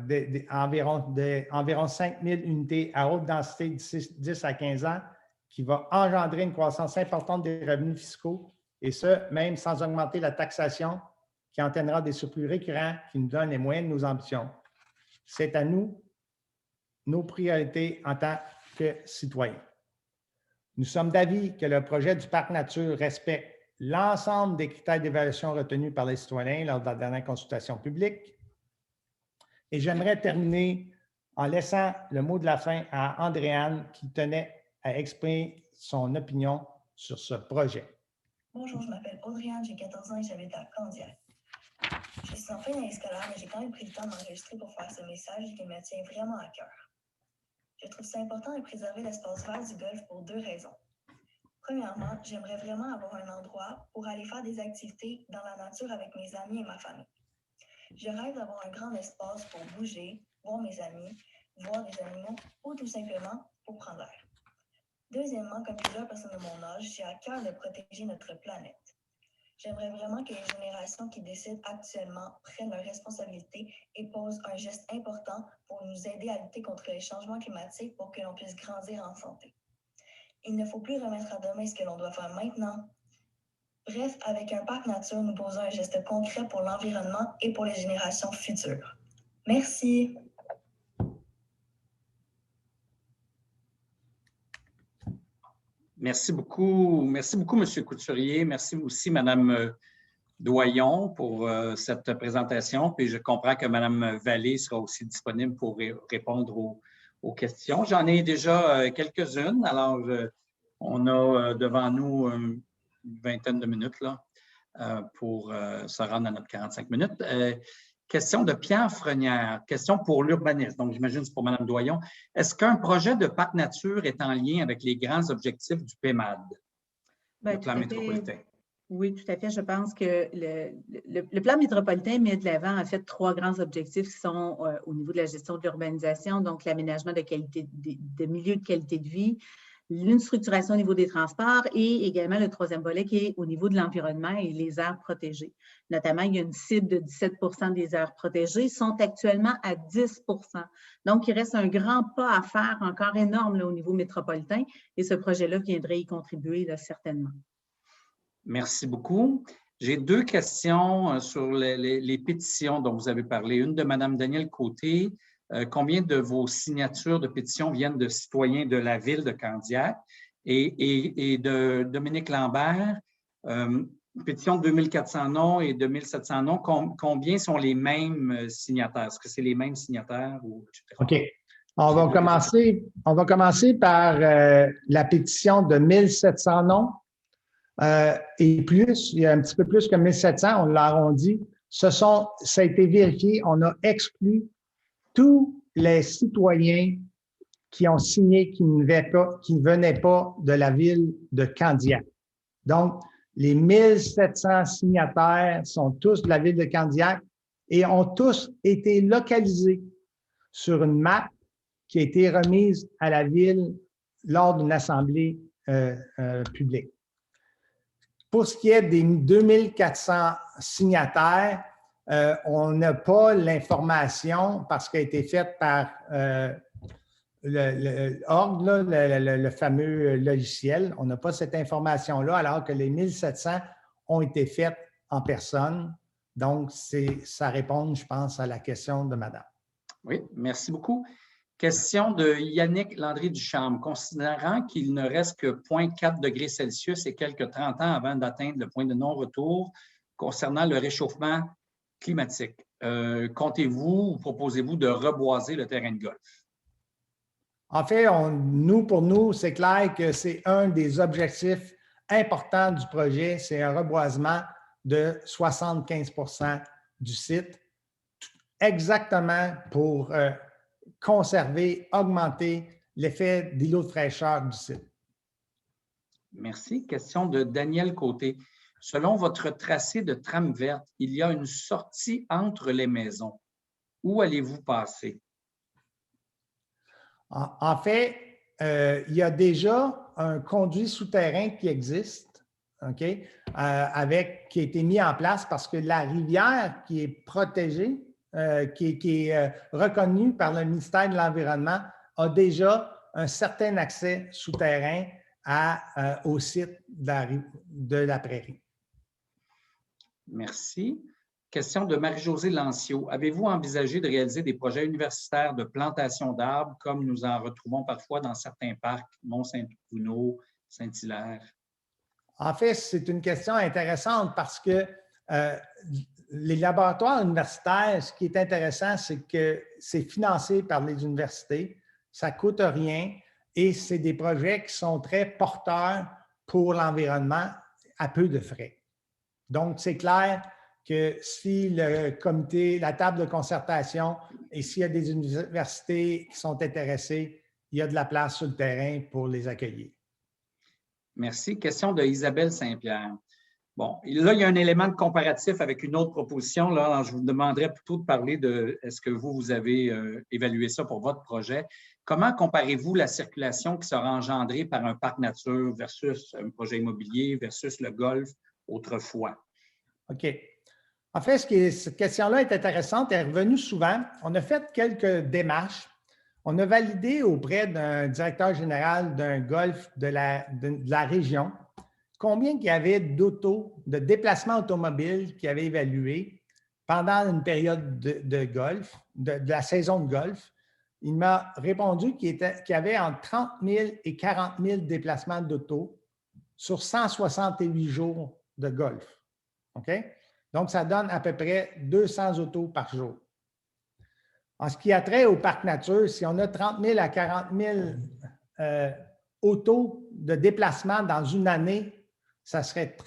environ 5 000 unités à haute densité d'ici 10 à 15 ans, qui va engendrer une croissance importante des revenus fiscaux, et ce, même sans augmenter la taxation, qui entraînera des surplus récurrents qui nous donnent les moyens de nos ambitions. C'est à nous, nos priorités en tant que citoyens. Nous sommes d'avis que le projet du Parc Nature respecte l'ensemble des critères d'évaluation retenus par les citoyens lors de la dernière consultation publique. Et j'aimerais terminer en laissant le mot de la fin à Andréane qui tenait à exprimer son opinion sur ce projet. Bonjour, je m'appelle Audrey-Anne, j'ai 14 ans et j'habite à Candiac. Je suis en fin d'année scolaire, mais j'ai quand même pris le temps d'enregistrer pour faire ce message qui me tient vraiment à cœur. Je trouve ça important de préserver l'espace vert du golfe pour 2 raisons. Premièrement, j'aimerais vraiment avoir un endroit pour aller faire des activités dans la nature avec mes amis et ma famille. Je rêve d'avoir un grand espace pour bouger, voir mes amis, voir des animaux ou tout simplement pour prendre l'air. Deuxièmement, comme plusieurs personnes de mon âge, j'ai à cœur de protéger notre planète. J'aimerais vraiment que les générations qui décident actuellement prennent leurs responsabilités et posent un geste important pour nous aider à lutter contre les changements climatiques pour que l'on puisse grandir en santé. Il ne faut plus remettre à demain ce que l'on doit faire maintenant. Bref, avec un parc nature, nous posons un geste concret pour l'environnement et pour les générations futures. Merci. Merci beaucoup, M. Couturier. Merci aussi, Mme Doyon, pour cette présentation. Puis je comprends que Mme Vallée sera aussi disponible pour répondre aux questions. J'en ai déjà quelques-unes. Alors, on a devant nous une vingtaine de minutes là, pour se rendre à notre 45 minutes. Question de Pierre Frenière, question pour l'urbanisme. Donc, j'imagine que c'est pour Mme Doyon. Est-ce qu'un projet de parc nature est en lien avec les grands objectifs du PMAD, le plan métropolitain? Oui, tout à fait. Je pense que le plan métropolitain met de l'avant, en fait, 3 grands objectifs qui sont au niveau de la gestion de l'urbanisation, donc l'aménagement de milieux de qualité de vie, une structuration au niveau des transports et également le 3e volet qui est au niveau de l'environnement et les aires protégées. Notamment, il y a une cible de 17 des aires protégées, sont actuellement à 10 Donc, il reste un grand pas à faire, encore énorme là, au niveau métropolitain et ce projet-là viendrait y contribuer là, certainement. Merci beaucoup. J'ai 2 questions sur les pétitions dont vous avez parlé. Une de Mme Danielle Côté. Combien de vos signatures de pétitions viennent de citoyens de la ville de Candiac? Et de Dominique Lambert, pétition de 2400 noms et de 1700 noms, combien sont les mêmes signataires? Est-ce que c'est les mêmes signataires? OK. On va commencer par la pétition de 1700 noms. et plus, il y a un petit peu plus que 1700, on l'a arrondi. Ça a été vérifié, on a exclu tous les citoyens qui ont signé qui ne venaient pas de la ville de Candiac. Donc, les 1700 signataires sont tous de la ville de Candiac et ont tous été localisés sur une map qui a été remise à la ville lors d'une assemblée publique. Pour ce qui est des 2400 signataires, on n'a pas l'information parce qu'elle a été faite par l'orgue, le fameux logiciel. On n'a pas cette information-là, alors que les 1700 ont été faites en personne. Donc, ça répond, je pense, à la question de madame. Oui, merci beaucoup. Question de Yannick Landry-Ducharme. Considérant qu'il ne reste que 0,4 degrés Celsius et quelques 30 ans avant d'atteindre le point de non-retour concernant le réchauffement climatique, comptez-vous ou proposez-vous de reboiser le terrain de golf? En fait, pour nous, c'est clair que c'est un des objectifs importants du projet, c'est un reboisement de 75% du site, exactement pour conserver, augmenter l'effet d'îlot de fraîcheur du site. Merci. Question de Daniel Côté. Selon votre tracé de trame verte, il y a une sortie entre les maisons. Où allez-vous passer? En fait, il y a déjà un conduit souterrain qui existe, OK, qui a été mis en place parce que la rivière qui est protégée, qui est reconnue par le ministère de l'Environnement, a déjà un certain accès souterrain au site de la prairie. Merci. Question de Marie-Josée Lancio. Avez-vous envisagé de réaliser des projets universitaires de plantation d'arbres comme nous en retrouvons parfois dans certains parcs, Mont-Saint-Bruno, Saint-Hilaire? En fait, c'est une question intéressante parce que les laboratoires universitaires, ce qui est intéressant, c'est que c'est financé par les universités, ça ne coûte rien et c'est des projets qui sont très porteurs pour l'environnement à peu de frais. Donc, c'est clair que si le comité, la table de concertation et s'il y a des universités qui sont intéressées, il y a de la place sur le terrain pour les accueillir. Merci. Question de Isabelle Saint-Pierre. Bon, là, il y a un élément de comparatif avec une autre proposition. Là, alors, je vous demanderais plutôt de parler de est-ce que vous avez évalué ça pour votre projet. Comment comparez-vous la circulation qui sera engendrée par un parc nature versus un projet immobilier versus le golf autrefois? OK. En fait, cette question-là est intéressante, elle est revenue souvent. On a fait quelques démarches. On a validé auprès d'un directeur général d'un golf de la région combien il y avait de déplacements automobiles qu'il avait évalué pendant une période de golf, de la saison de golf. Il m'a répondu qu'il y avait entre 30 000 et 40 000 déplacements d'auto sur 168 jours de golf. OK? Donc, ça donne à peu près 200 autos par jour. En ce qui a trait au parc nature, si on a 30 000 à 40 000 autos de déplacement dans une année, ça serait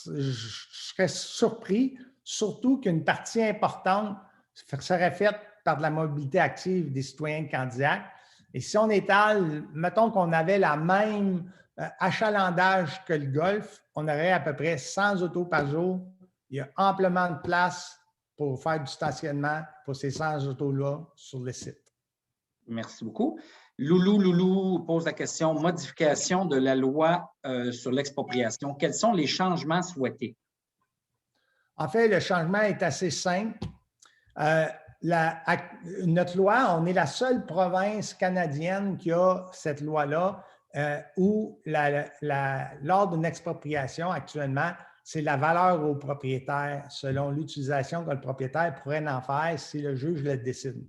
je serais surpris, surtout qu'une partie importante serait faite par de la mobilité active des citoyens de Candiac. Et si on étale, mettons qu'on avait la même achalandage que le golf, on aurait à peu près 100 autos par jour. Il y a amplement de place pour faire du stationnement pour ces 100 autos-là sur le site. Merci beaucoup. Loulou pose la question, modification de la loi sur l'expropriation. Quels sont les changements souhaités? En fait, le changement est assez simple. Notre loi, on est la seule province canadienne qui a cette loi-là où lors d'une expropriation actuellement, c'est la valeur au propriétaire selon l'utilisation que le propriétaire pourrait en faire si le juge le décide.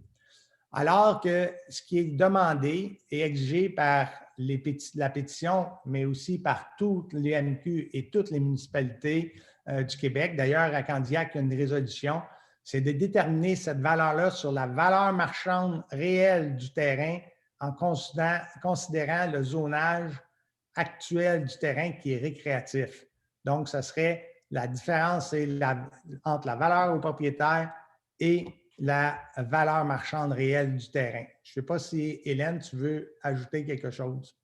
Alors que ce qui est demandé et exigé par la pétition, mais aussi par toutes les MQ et toutes les municipalités du Québec, d'ailleurs à Candiac, il y a une résolution, c'est de déterminer cette valeur-là sur la valeur marchande réelle du terrain en considérant le zonage actuel du terrain qui est récréatif. Donc, ce serait la différence entre la valeur au propriétaire et la valeur marchande réelle du terrain. Je ne sais pas si, Hélène, tu veux ajouter quelque chose.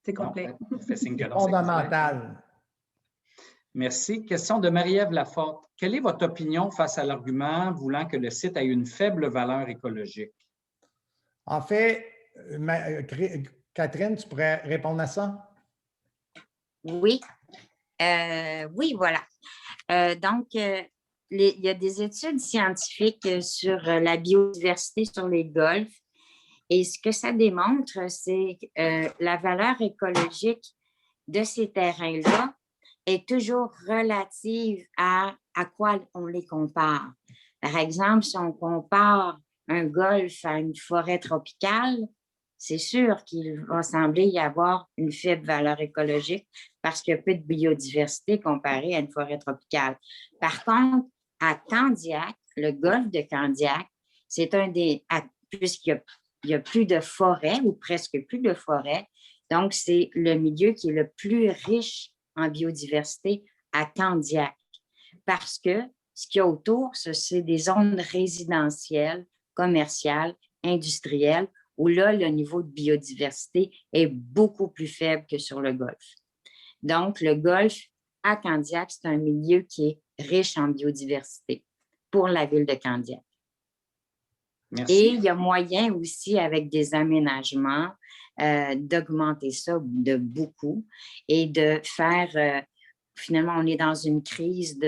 C'est complet. C'est fondamental. Merci. Question de Marie-Ève Laforte. Quelle est votre opinion face à l'argument voulant que le site ait une faible valeur écologique? En fait, Catherine, tu pourrais répondre à ça? Oui. Oui, voilà. Donc, il y a des études scientifiques sur la biodiversité sur les golfs. Et ce que ça démontre, c'est que la valeur écologique de ces terrains-là est toujours relative à quoi on les compare. Par exemple, si on compare un golfe à une forêt tropicale, c'est sûr qu'il va sembler y avoir une faible valeur écologique parce qu'il y a peu de biodiversité comparée à une forêt tropicale. Par contre, à Candiac, le golfe de Candiac, c'est puisqu'il y a plus de forêt ou presque plus de forêt, donc c'est le milieu qui est le plus riche en biodiversité à Candiac parce que ce qu'il y a autour, c'est des zones résidentielles, commerciales, industrielles, où là, le niveau de biodiversité est beaucoup plus faible que sur le golfe. Donc, le golfe à Candiac, c'est un milieu qui est riche en biodiversité pour la ville de Candiac. Merci. Et il y a moyen aussi, avec des aménagements, d'augmenter ça de beaucoup et de faire, finalement, on est dans une crise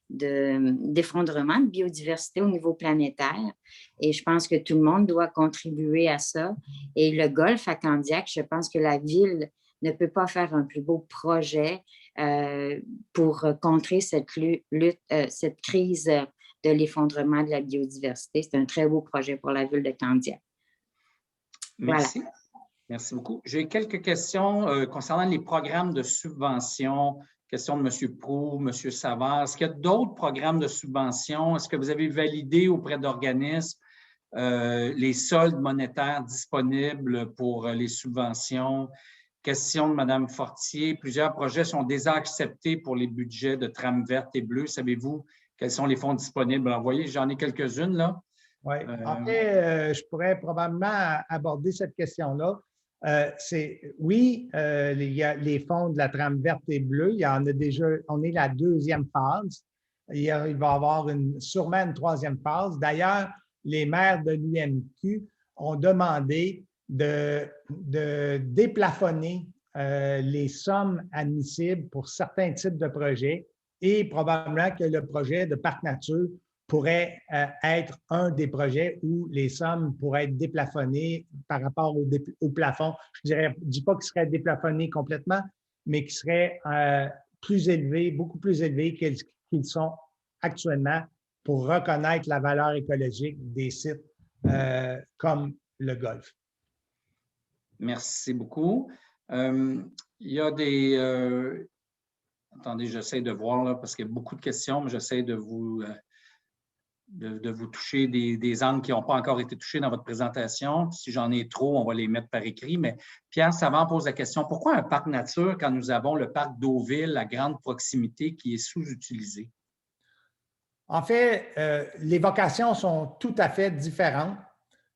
d'effondrement de biodiversité au niveau planétaire et je pense que tout le monde doit contribuer à ça. Et le golfe à Candiac, je pense que la ville ne peut pas faire un plus beau projet pour contrer cette crise de l'effondrement de la biodiversité. C'est un très beau projet pour la ville de Candiac. Merci. Voilà. Merci beaucoup. J'ai quelques questions concernant les programmes de subvention. Question de M. Proulx, M. Savard. Est-ce qu'il y a d'autres programmes de subvention? Est-ce que vous avez validé auprès d'organismes les soldes monétaires disponibles pour les subventions? Question de Mme Fortier. Plusieurs projets sont déjà acceptés pour les budgets de trame verte et bleue. Savez-vous quels sont les fonds disponibles? Alors, vous voyez, j'en ai quelques-unes là. Oui. En fait, je pourrais probablement aborder cette question-là. Oui, il y a les fonds de la trame verte et bleue. Il y en a déjà, on est la deuxième phase. Il va y avoir sûrement une troisième phase. D'ailleurs, les maires de l'UMQ ont demandé de déplafonner les sommes admissibles pour certains types de projets et probablement que le projet de Parc Nature pourrait être un des projets où les sommes pourraient être déplafonnées par rapport au plafond. Je ne dis pas qu'il serait déplafonné complètement, mais qui serait plus élevé, beaucoup plus élevé qu'ils sont actuellement pour reconnaître la valeur écologique des sites comme le golfe. Merci beaucoup. Il y a des... attendez, j'essaie de voir là, parce qu'il y a beaucoup de questions, mais j'essaie de vous toucher des angles qui n'ont pas encore été touchés dans votre présentation. Si j'en ai trop, on va les mettre par écrit. Mais Pierre Savant pose la question, pourquoi un parc nature quand nous avons le parc d'Eauville à grande proximité qui est sous-utilisé? En fait, les vocations sont tout à fait différentes.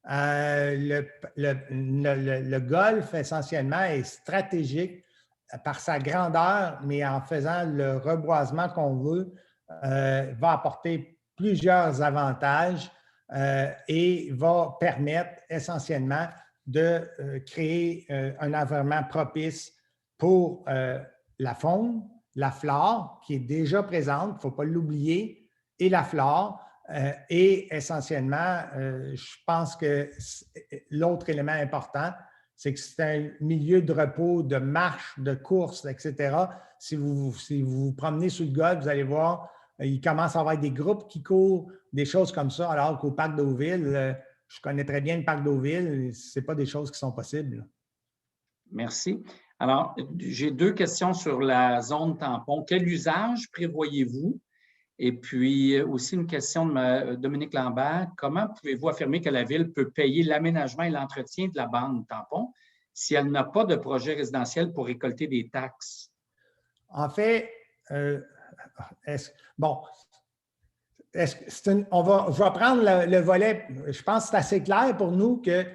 Le golfe, essentiellement, est stratégique par sa grandeur, mais en faisant le reboisement qu'on veut, va apporter plusieurs avantages et va permettre essentiellement de créer un environnement propice pour la faune, la flore qui est déjà présente, il ne faut pas l'oublier, et la flore. Et essentiellement, je pense que l'autre élément important, c'est que c'est un milieu de repos, de marche, de course, etc. Si vous vous promenez sur le golfe, vous allez voir, il commence à y avoir des groupes qui courent, des choses comme ça, alors qu'au parc d'Eauville, je connais très bien le parc d'Eauville, ce n'est pas des choses qui sont possibles. Merci. Alors, j'ai deux questions sur la zone tampon. Quel usage prévoyez-vous? Et puis aussi une question de Dominique Lambert. Comment pouvez-vous affirmer que la Ville peut payer l'aménagement et l'entretien de la bande tampon si elle n'a pas de projet résidentiel pour récolter des taxes? En fait, je vais prendre le volet, je pense que c'est assez clair pour nous que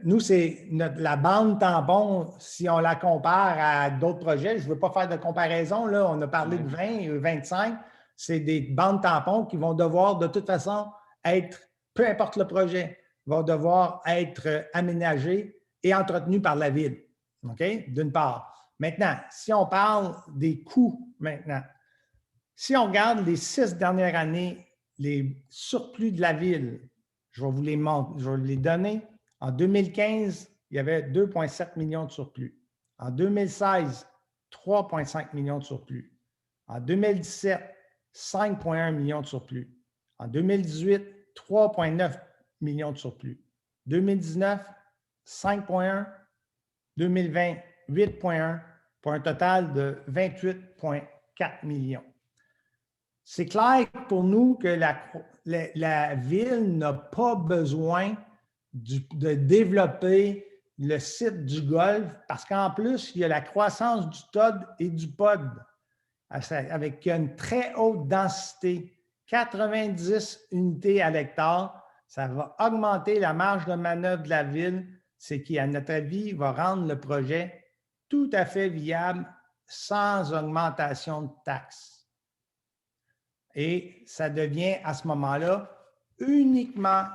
nous, c'est la bande tampon, si on la compare à d'autres projets, je ne veux pas faire de comparaison, là, on a parlé de 20, 25, c'est des bandes tampons qui vont devoir de toute façon être, peu importe le projet, vont devoir être aménagés et entretenus par la ville, OK? D'une part. Maintenant, si on parle des coûts maintenant, si on regarde les 6 dernières années, les surplus de la ville, je vais vous les donner. En 2015, il y avait 2,7 millions de surplus. En 2016, 3,5 millions de surplus. En 2017, 5,1 millions de surplus. En 2018, 3,9 millions de surplus. 2019, 5,1. 2020, 8,1 pour un total de 28,4 millions. C'est clair pour nous que la ville n'a pas besoin de développer le site du golf parce qu'en plus, il y a la croissance du TOD et du POD avec une très haute densité, 90 unités à l'hectare. Ça va augmenter la marge de manœuvre de la ville, ce qui, à notre avis, va rendre le projet tout à fait viable sans augmentation de taxes. Et ça devient à ce moment-là uniquement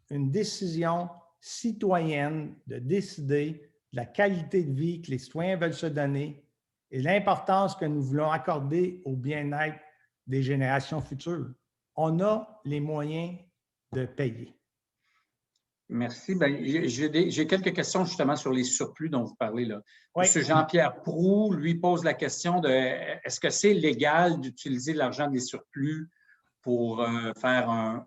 une décision citoyenne de décider de la qualité de vie que les citoyens veulent se donner et l'importance que nous voulons accorder au bien-être des générations futures. On a les moyens de payer. Merci. J'ai quelques questions justement sur les surplus dont vous parlez là. Oui. M. Jean-Pierre Proulx, lui, pose la question de est-ce que c'est légal d'utiliser l'argent des surplus pour faire un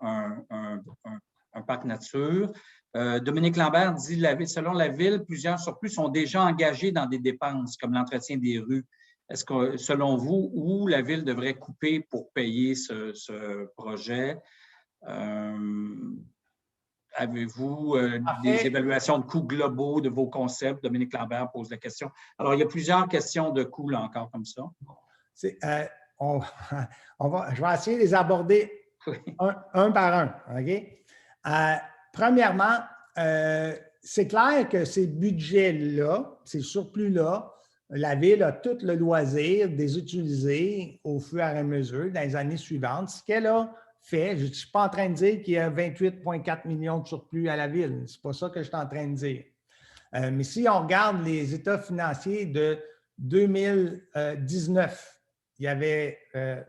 parc nature? Dominique Lambert dit selon la Ville, plusieurs surplus sont déjà engagés dans des dépenses comme l'entretien des rues. Est-ce que, selon vous, où la Ville devrait couper pour payer ce projet? Avez-vous des évaluations de coûts globaux de vos concepts? Dominique Lambert pose la question. Alors, il y a plusieurs questions de coûts, là, encore comme ça. Je vais essayer de les aborder un par un. OK? Premièrement, c'est clair que ces budgets-là, ces surplus-là, la Ville a tout le loisir de les utiliser au fur et à mesure dans les années suivantes. Ce qu'elle a fait, je ne suis pas en train de dire qu'il y a 28,4 millions de surplus à la Ville. Ce n'est pas ça que je suis en train de dire. Mais si on regarde les états financiers de 2019, il y avait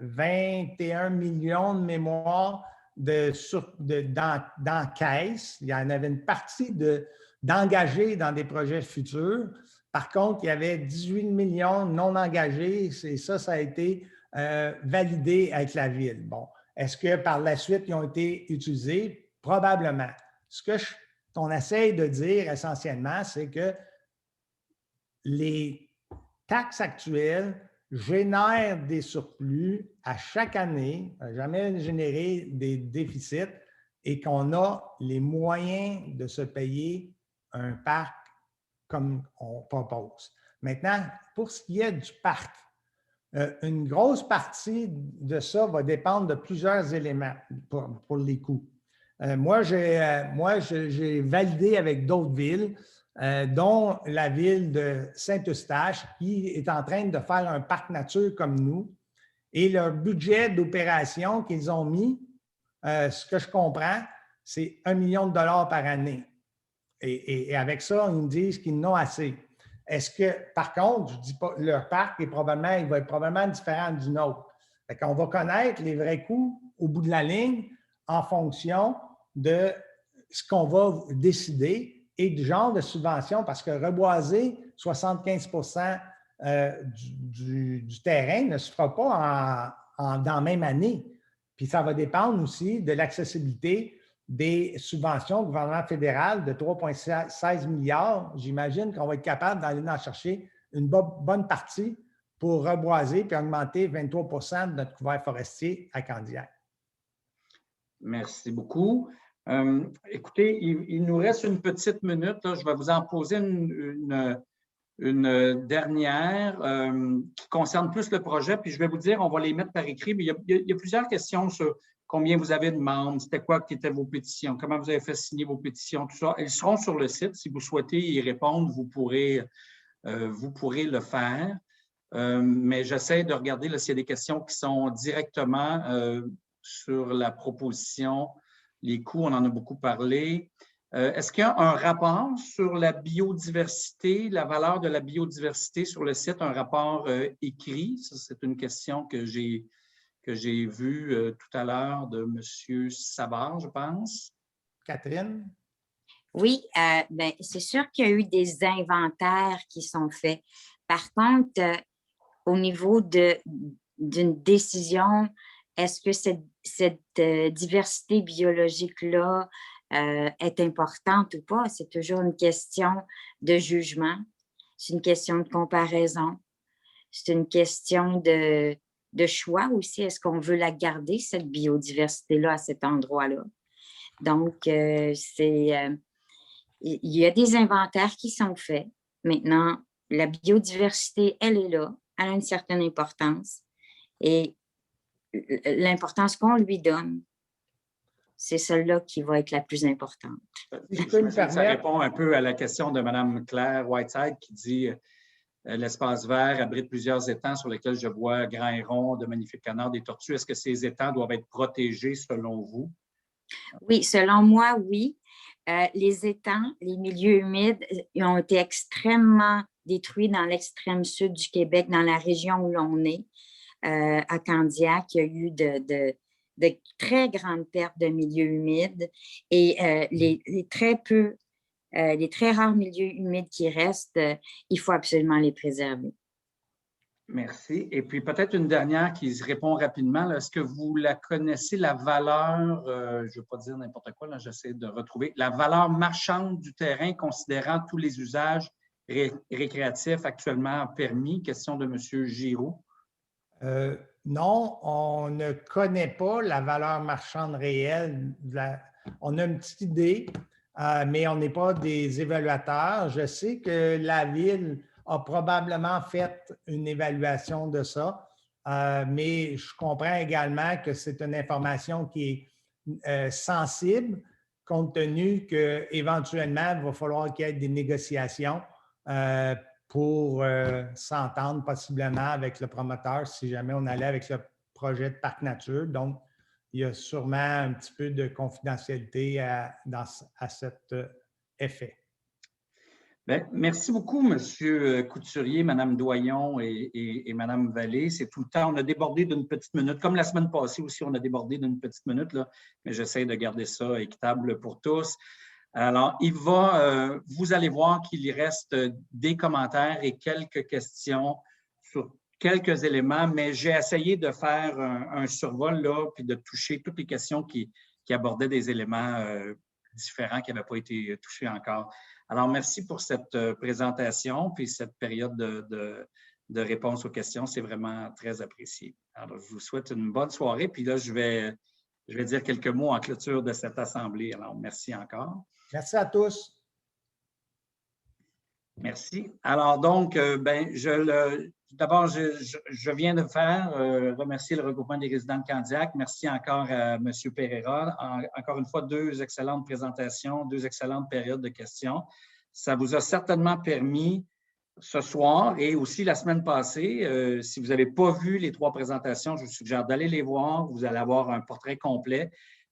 21 millions de mémoire dans la caisse. Il y en avait une partie d'engagés dans des projets futurs. Par contre, il y avait 18 millions non engagés. Et ça a été validé avec la Ville. Bon. Est-ce que par la suite, ils ont été utilisés? Probablement. Ce qu'on essaie de dire essentiellement, c'est que les taxes actuelles génèrent des surplus à chaque année, jamais générer des déficits et qu'on a les moyens de se payer un parc comme on propose. Maintenant, pour ce qui est du parc, une grosse partie de ça va dépendre de plusieurs éléments pour les coûts. Moi, j'ai validé avec d'autres villes, dont la ville de Saint-Eustache, qui est en train de faire un parc nature comme nous. Et leur budget d'opération qu'ils ont mis, ce que je comprends, c'est 1 million de dollars par année. Et avec ça, ils me disent qu'ils n'ont assez. Est-ce que, par contre, je ne dis pas, leur parc il va être probablement différent du nôtre. Fait qu'on va connaître les vrais coûts au bout de la ligne en fonction de ce qu'on va décider et du genre de subvention, parce que reboiser 75% du terrain ne se fera pas dans la même année. Puis ça va dépendre aussi de l'accessibilité des subventions au gouvernement fédéral de 3,16 milliards. J'imagine qu'on va être capable d'aller en chercher une bonne partie pour reboiser puis augmenter 23% de notre couvert forestier à Candiac. Merci beaucoup. Écoutez, il nous reste une petite minute. Là. Je vais vous en poser une une dernière qui concerne plus le projet, puis je vais vous dire, on va les mettre par écrit, mais il y a plusieurs questions sur combien vous avez de membres, c'était quoi qui étaient vos pétitions, comment vous avez fait signer vos pétitions, tout ça. Elles seront sur le site. Si vous souhaitez y répondre, vous pourrez le faire. Mais j'essaie de regarder là, s'il y a des questions qui sont directement sur la proposition. Les coûts, on en a beaucoup parlé. Est-ce qu'il y a un rapport sur la biodiversité, la valeur de la biodiversité sur le site, un rapport écrit? Ça, c'est une question que j'ai vue tout à l'heure de M. Savard, je pense. Catherine? Oui, ben, c'est sûr qu'il y a eu des inventaires qui sont faits. Par contre, au niveau d'une décision, est-ce que cette diversité biologique-là est importante ou pas? C'est toujours une question de jugement, c'est une question de comparaison, c'est une question de choix aussi. Est-ce qu'on veut la garder, cette biodiversité-là, à cet endroit-là? Donc, il y a des inventaires qui sont faits. Maintenant, la biodiversité, elle est là, elle a une certaine importance et l'importance qu'on lui donne, c'est celle-là qui va être la plus importante. Ça répond un peu à la question de Mme Claire Whiteside qui dit l'espace vert abrite plusieurs étangs sur lesquels je vois grands hérons, de magnifiques canards, des tortues. Est-ce que ces étangs doivent être protégés selon vous? Oui, selon moi, oui. Les étangs, les milieux humides, ils ont été extrêmement détruits dans l'extrême sud du Québec, dans la région où l'on est. À Candiac, il y a eu de très grandes pertes de milieux humides et les très rares milieux humides qui restent, il faut absolument les préserver. Merci. Et puis peut-être une dernière qui se répond rapidement. Est-ce que vous la connaissez, la valeur, je ne veux pas dire n'importe quoi, là, j'essaie de retrouver, la valeur marchande du terrain considérant tous les usages récréatifs actuellement permis? Question de M. Giroux. Non, on ne connaît pas la valeur marchande réelle. On a une petite idée, mais on n'est pas des évaluateurs. Je sais que la Ville a probablement fait une évaluation de ça, mais je comprends également que c'est une information qui est sensible, compte tenu qu'éventuellement, il va falloir qu'il y ait des négociations pour s'entendre possiblement avec le promoteur si jamais on allait avec le projet de parc nature. Donc, il y a sûrement un petit peu de confidentialité à cet effet. Bien, merci beaucoup, M. Couturier, Mme Doyon et Mme Vallée. C'est tout le temps. On a débordé d'une petite minute. Comme la semaine passée aussi, on a débordé d'une petite minute, là, mais j'essaie de garder ça équitable pour tous. Alors, vous allez voir qu'il y reste des commentaires et quelques questions sur quelques éléments, mais j'ai essayé de faire un survol là, puis de toucher toutes les questions qui abordaient des éléments différents qui n'avaient pas été touchés encore. Alors, merci pour cette présentation puis cette période de réponse aux questions. C'est vraiment très apprécié. Alors, je vous souhaite une bonne soirée. Puis là, je vais dire quelques mots en clôture de cette assemblée. Alors, merci encore. Merci à tous. Merci. Alors, donc, d'abord, je viens de remercier le regroupement des résidents de Candiac. Merci encore à M. Pereira. Encore une fois, 2 excellentes présentations, 2 excellentes périodes de questions. Ça vous a certainement permis ce soir et aussi la semaine passée, si vous n'avez pas vu les 3 présentations, je vous suggère d'aller les voir. Vous allez avoir un portrait complet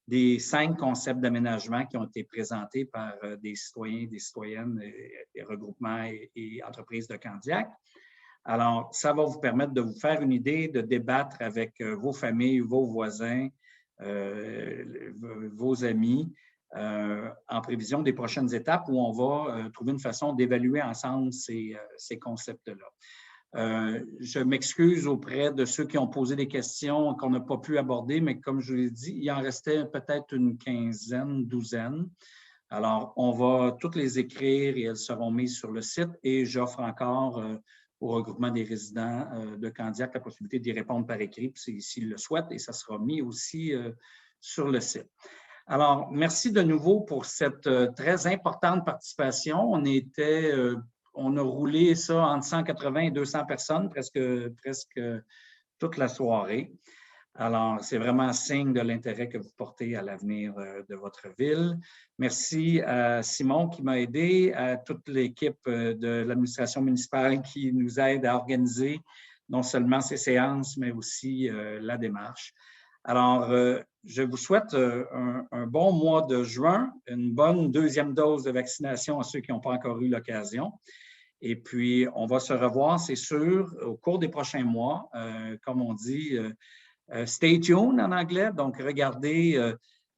des 5 concepts d'aménagement qui ont été présentés par des citoyens, des citoyennes, des regroupements et entreprises de Candiac. Alors, ça va vous permettre de vous faire une idée, de débattre avec vos familles, vos voisins, vos amis, en prévision des prochaines étapes où on va trouver une façon d'évaluer ensemble ces concepts-là. Je m'excuse auprès de ceux qui ont posé des questions qu'on n'a pas pu aborder, mais comme je vous l'ai dit, il en restait peut-être une quinzaine, douzaine. Alors, on va toutes les écrire et elles seront mises sur le site et j'offre encore au regroupement des résidents de Candiac la possibilité d'y répondre par écrit s'ils le souhaitent et ça sera mis aussi sur le site. Alors, merci de nouveau pour cette très importante participation. On était on a roulé ça entre 180 et 200 personnes, presque toute la soirée. Alors, c'est vraiment un signe de l'intérêt que vous portez à l'avenir de votre ville. Merci à Simon qui m'a aidé, à toute l'équipe de l'administration municipale qui nous aide à organiser non seulement ces séances, mais aussi la démarche. Alors, je vous souhaite un bon mois de juin, une bonne deuxième dose de vaccination à ceux qui n'ont pas encore eu l'occasion. Et puis, on va se revoir, c'est sûr, au cours des prochains mois. Comme on dit, stay tuned en anglais. Donc, regardez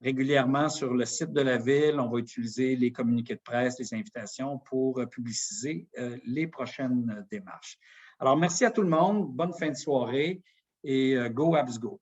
régulièrement sur le site de la Ville. On va utiliser les communiqués de presse, les invitations pour publiciser les prochaines démarches. Alors, merci à tout le monde. Bonne fin de soirée et go Habs go!